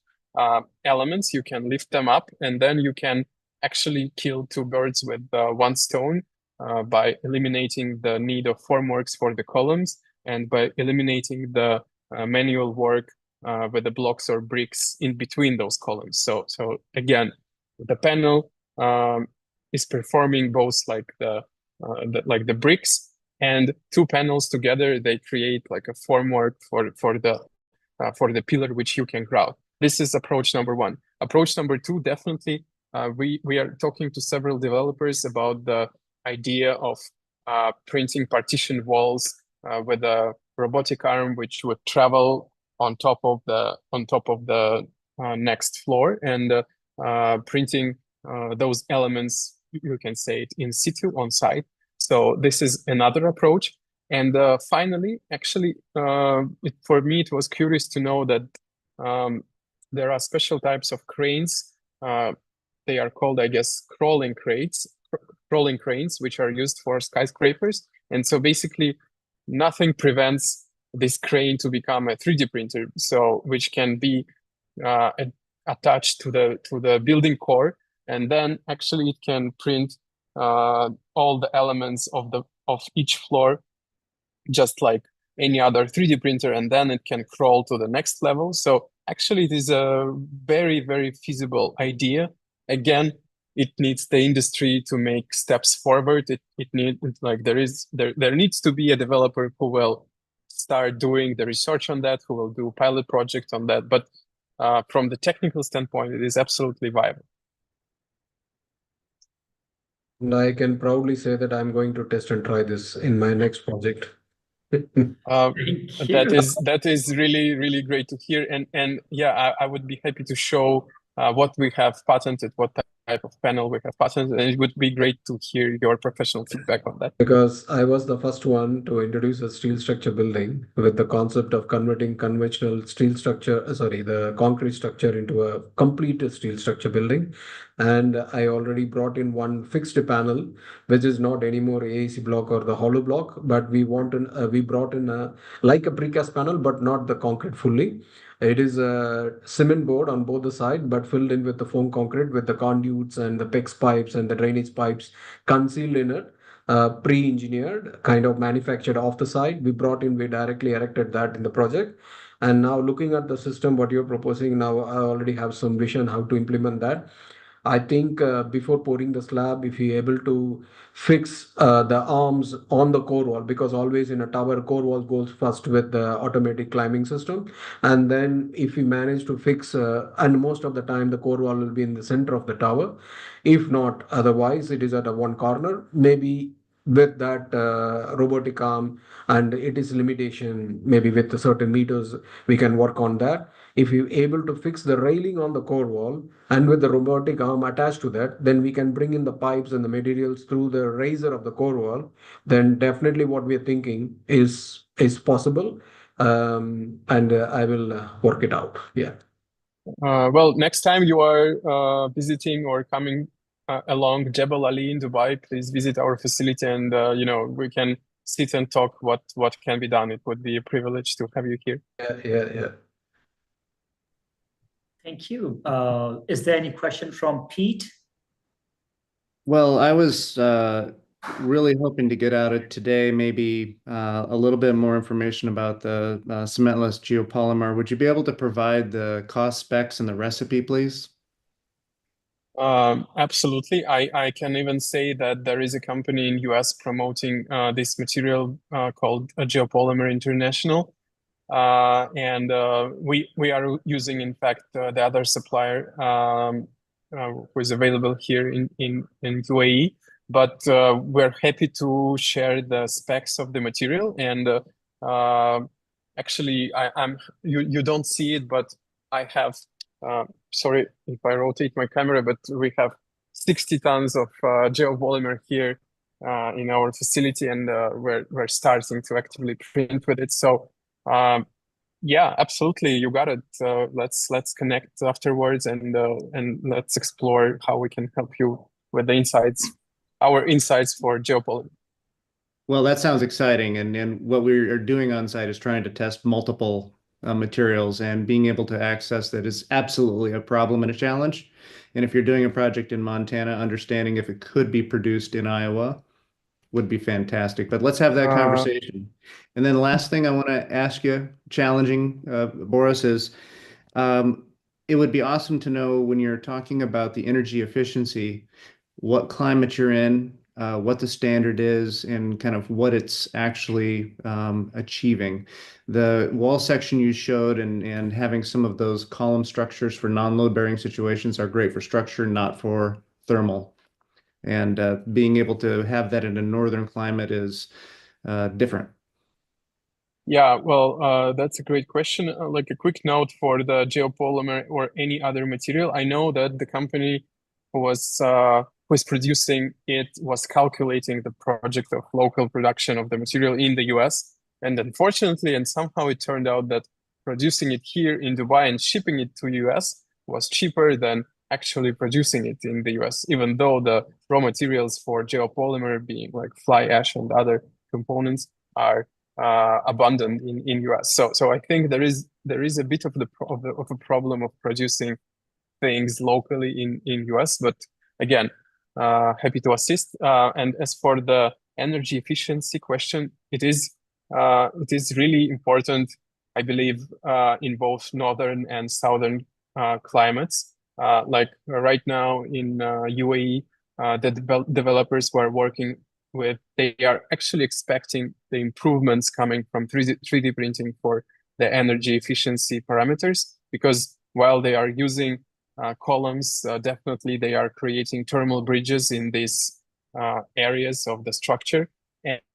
elements, you can lift them up, and then you can actually kill two birds with one stone by eliminating the need of formworks for the columns, and by eliminating the manual work with the blocks or bricks in between those columns. So again, the panel is performing both like the bricks, and two panels together, they create like a formwork for the pillar which you can grout. This is approach number one. Approach number two, definitely, we are talking to several developers about the idea of printing partition walls with a robotic arm which would travel on top of the next floor, and printing those elements, you can say it in situ, on site. So this is another approach. And finally, actually, for me, it was curious to know that there are special types of cranes. They are called, I guess, crawling cranes, which are used for skyscrapers. And so basically, nothing prevents this crane to become a 3D printer, so which can be attached to the building core, and then actually it can print all the elements of each floor, just like any other 3D printer, and then it can crawl to the next level. So actually, it is a very, very feasible idea. Again, it needs the industry to make steps forward. It needs, like, there needs to be a developer who will start doing the research on that, who will do pilot projects on that. But from the technical standpoint, it is absolutely viable. And I can proudly say that I'm going to test and try this in my next project. Thank you. That is really great to hear, and yeah, I would be happy to show what we have patented, what type of panel we have patented, and it would be great to hear your professional feedback on that. Because I was the first one to introduce a steel structure building with the concept of converting conventional steel structure, the concrete structure into a complete steel structure building. And I already brought in one fixed panel, which is not anymore AAC block or the hollow block, but we brought in like a precast panel, but not the concrete fully. It is a cement board on both the side, but filled in with the foam concrete with the conduits and the PEX pipes and the drainage pipes concealed in it, pre-engineered, kind of manufactured off the side. We directly erected that in the project. And now looking at the system, what you're proposing now, I already have some vision how to implement that. I think before pouring the slab, if you're able to fix the arms on the core wall, because always in a tower, core wall goes first with the automatic climbing system. And then if we manage to fix, and most of the time the core wall will be in the center of the tower. If not, otherwise it is at a one corner, maybe with that robotic arm, and it is limitation, maybe with the certain meters, we can work on that. If you're able to fix the railing on the core wall and with the robotic arm attached to that, then we can bring in the pipes and the materials through the riser of the core wall. Then definitely what we're thinking is possible. And I will work it out. Yeah. Well, next time you are visiting or coming along Jebel Ali in Dubai, please visit our facility, and we can sit and talk what can be done. It would be a privilege to have you here. Yeah. Thank you. Is there any question from Pete? Well, I was really hoping to get out of today maybe a little bit more information about the cementless geopolymer. Would you be able to provide the cost specs and the recipe, please? Absolutely. I can even say that there is a company in US promoting this material called Geopolymer International. And we are using, in fact, the other supplier who is available here in UAE. But we're happy to share the specs of the material. And actually, you don't see it, but I have. Sorry if I rotate my camera, but we have 60 tons of geopolymer here in our facility, and we're starting to actively print with it. So yeah, absolutely, you got it. Let's connect afterwards, and let's explore how we can help you with the insights, our insights for geopolymer. Well, that sounds exciting, and what we are doing on site is trying to test multiple materials, and being able to access that is absolutely a problem and a challenge. And if you're doing a project in Montana, understanding if it could be produced in Iowa would be fantastic. But let's have that conversation. And then the last thing I want to ask you, challenging, Boris, is it would be awesome to know, when you're talking about the energy efficiency, what climate you're in, what the standard is, and kind of what it's actually achieving. The wall section you showed and having some of those column structures for non-load bearing situations are great for structure, not for thermal. And being able to have that in a northern climate is different. Yeah, well, that's a great question. Like a quick note for the geopolymer or any other material. I know that the company who was producing it was calculating the project of local production of the material in the US. And unfortunately, and somehow it turned out that producing it here in Dubai and shipping it to US was cheaper than actually producing it in the US, even though the raw materials for geopolymer, being like fly ash and other components, are abundant in US. So I think there is a bit of a problem of producing things locally in US, but again, happy to assist. And as for the energy efficiency question, it is really important, I believe, in both northern and southern climates. Like right now in UAE, the developers who are working with, they are actually expecting the improvements coming from 3D printing for the energy efficiency parameters, because while they are using columns, definitely they are creating thermal bridges in these areas of the structure.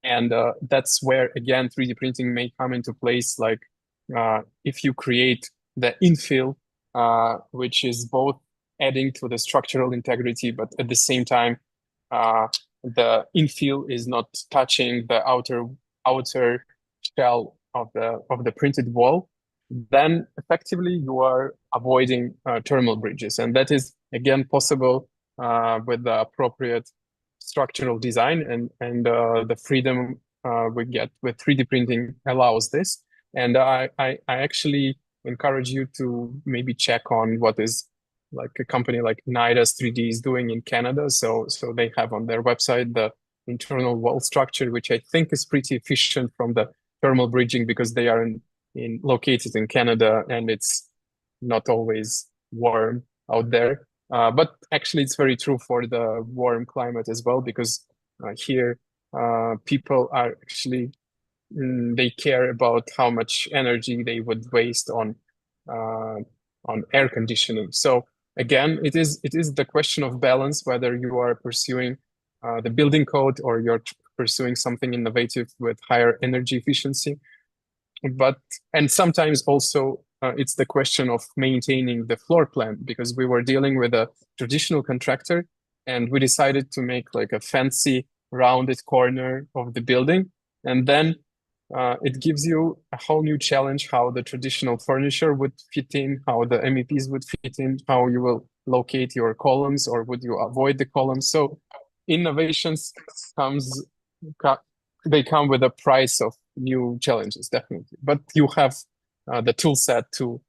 And that's where, again, 3D printing may come into place. Like if you create the infill, which is both adding to the structural integrity, but at the same time, the infill is not touching the outer shell of the printed wall, then effectively you are avoiding thermal bridges. And that is, again, possible with the appropriate structural design, and the freedom we get with 3D printing allows this. And I actually encourage you to maybe check on what is like a company like Nidus 3D is doing in Canada. So they have on their website the internal wall structure, which I think is pretty efficient from the thermal bridging, because they are located in Canada and it's not always warm out there. But actually it's very true for the warm climate as well, because here people are actually, they care about how much energy they would waste on air conditioning. So again, it is the question of balance, whether you are pursuing the building code or you're pursuing something innovative with higher energy efficiency. And sometimes also it's the question of maintaining the floor plan, because we were dealing with a traditional contractor and we decided to make like a fancy rounded corner of the building. And then it gives you a whole new challenge, how the traditional furniture would fit in, how the MEPs would fit in, how you will locate your columns, or would you avoid the columns. So innovations they come with a price of new challenges, definitely. But you have the tool set to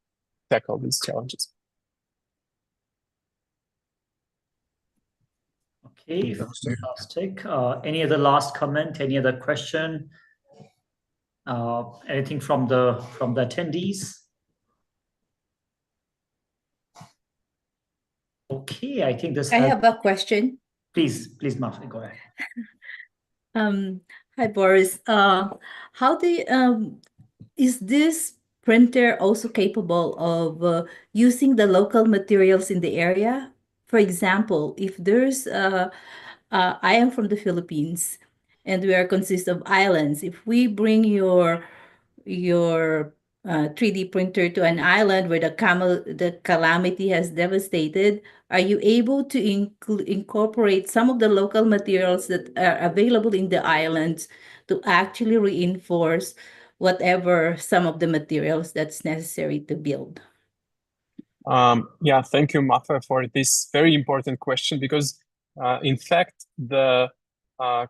tackle these challenges. Okay, fantastic. Any other last comment? Any other question? Anything from the attendees? Okay, I think this. I have a question. Please, Mafi, go ahead. Hi, Boris. Is this printer also capable of using the local materials in the area? For example, if there's, I am from the Philippines, and we are consist of islands. If we bring your 3D printer to an island where the calamity has devastated, are you able to incorporate some of the local materials that are available in the islands to actually reinforce whatever some of the materials that's necessary to build? Yeah, thank you, Mafa, for this very important question, because in fact, the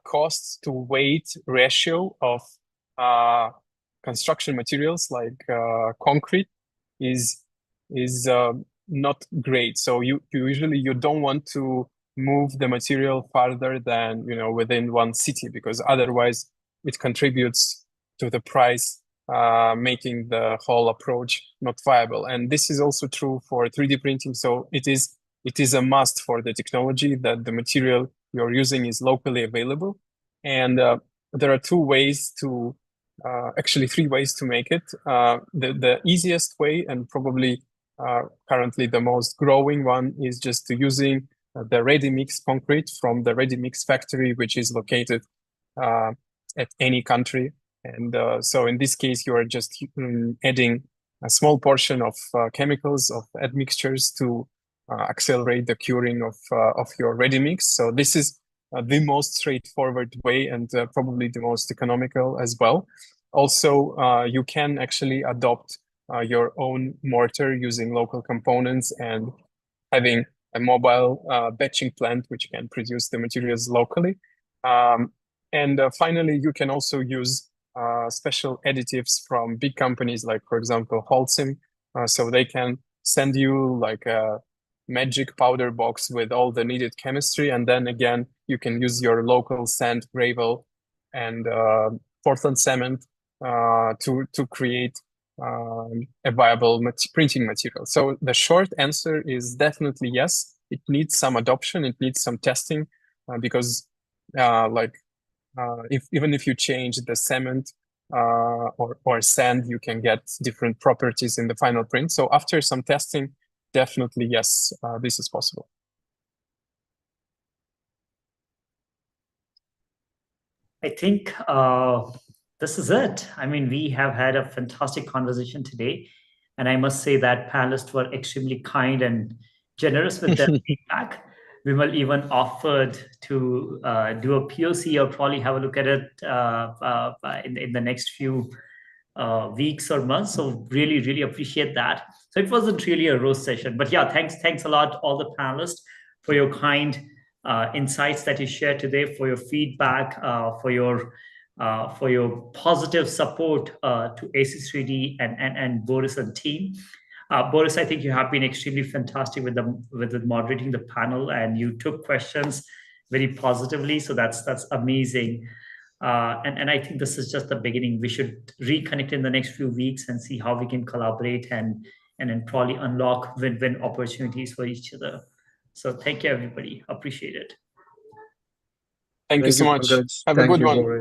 cost to weight ratio of construction materials like concrete is not great. So you usually don't want to move the material farther than within one city, because otherwise it contributes to the price, making the whole approach not viable. And this is also true for 3D printing. So it is a must for the technology that the material you're using is locally available. And there are actually three ways to make it. The easiest way, and probably currently the most growing one, is just to using the ready-mix concrete from the ready-mix factory, which is located at any country. And so in this case, you are just adding a small portion of chemicals, of admixtures to accelerate the curing of your ready-mix. So this is the most straightforward way, and probably the most economical as well. Also, you can actually adopt your own mortar using local components and having a mobile batching plant which can produce the materials locally. And finally, you can also use special additives from big companies like, for example, Holcim. So they can send you like a magic powder box with all the needed chemistry. And then again, you can use your local sand, gravel, and Portland cement to create a viable printing material. So the short answer is definitely yes. It needs some adoption. It needs some testing because even if you change the cement or sand, you can get different properties in the final print. So after some testing, definitely yes, this is possible. I think this is it. I mean, we have had a fantastic conversation today. And I must say that panelists were extremely kind and generous with their feedback. Vimal even offered to do a POC or probably have a look at it in the next few weeks or months. So really, really appreciate that. So it wasn't really a roast session, but yeah, thanks a lot, all the panelists, for your kind insights that you shared today, for your feedback, for your positive support to AC3D and Boris and team. Boris, I think you have been extremely fantastic with the moderating the panel, and you took questions very positively. So that's amazing. And I think this is just the beginning. We should reconnect in the next few weeks and see how we can collaborate and then probably unlock win-win opportunities for each other. So thank you, everybody. Appreciate it. Thank you so much. Pankaj. Have a Thank good you, one. Boris.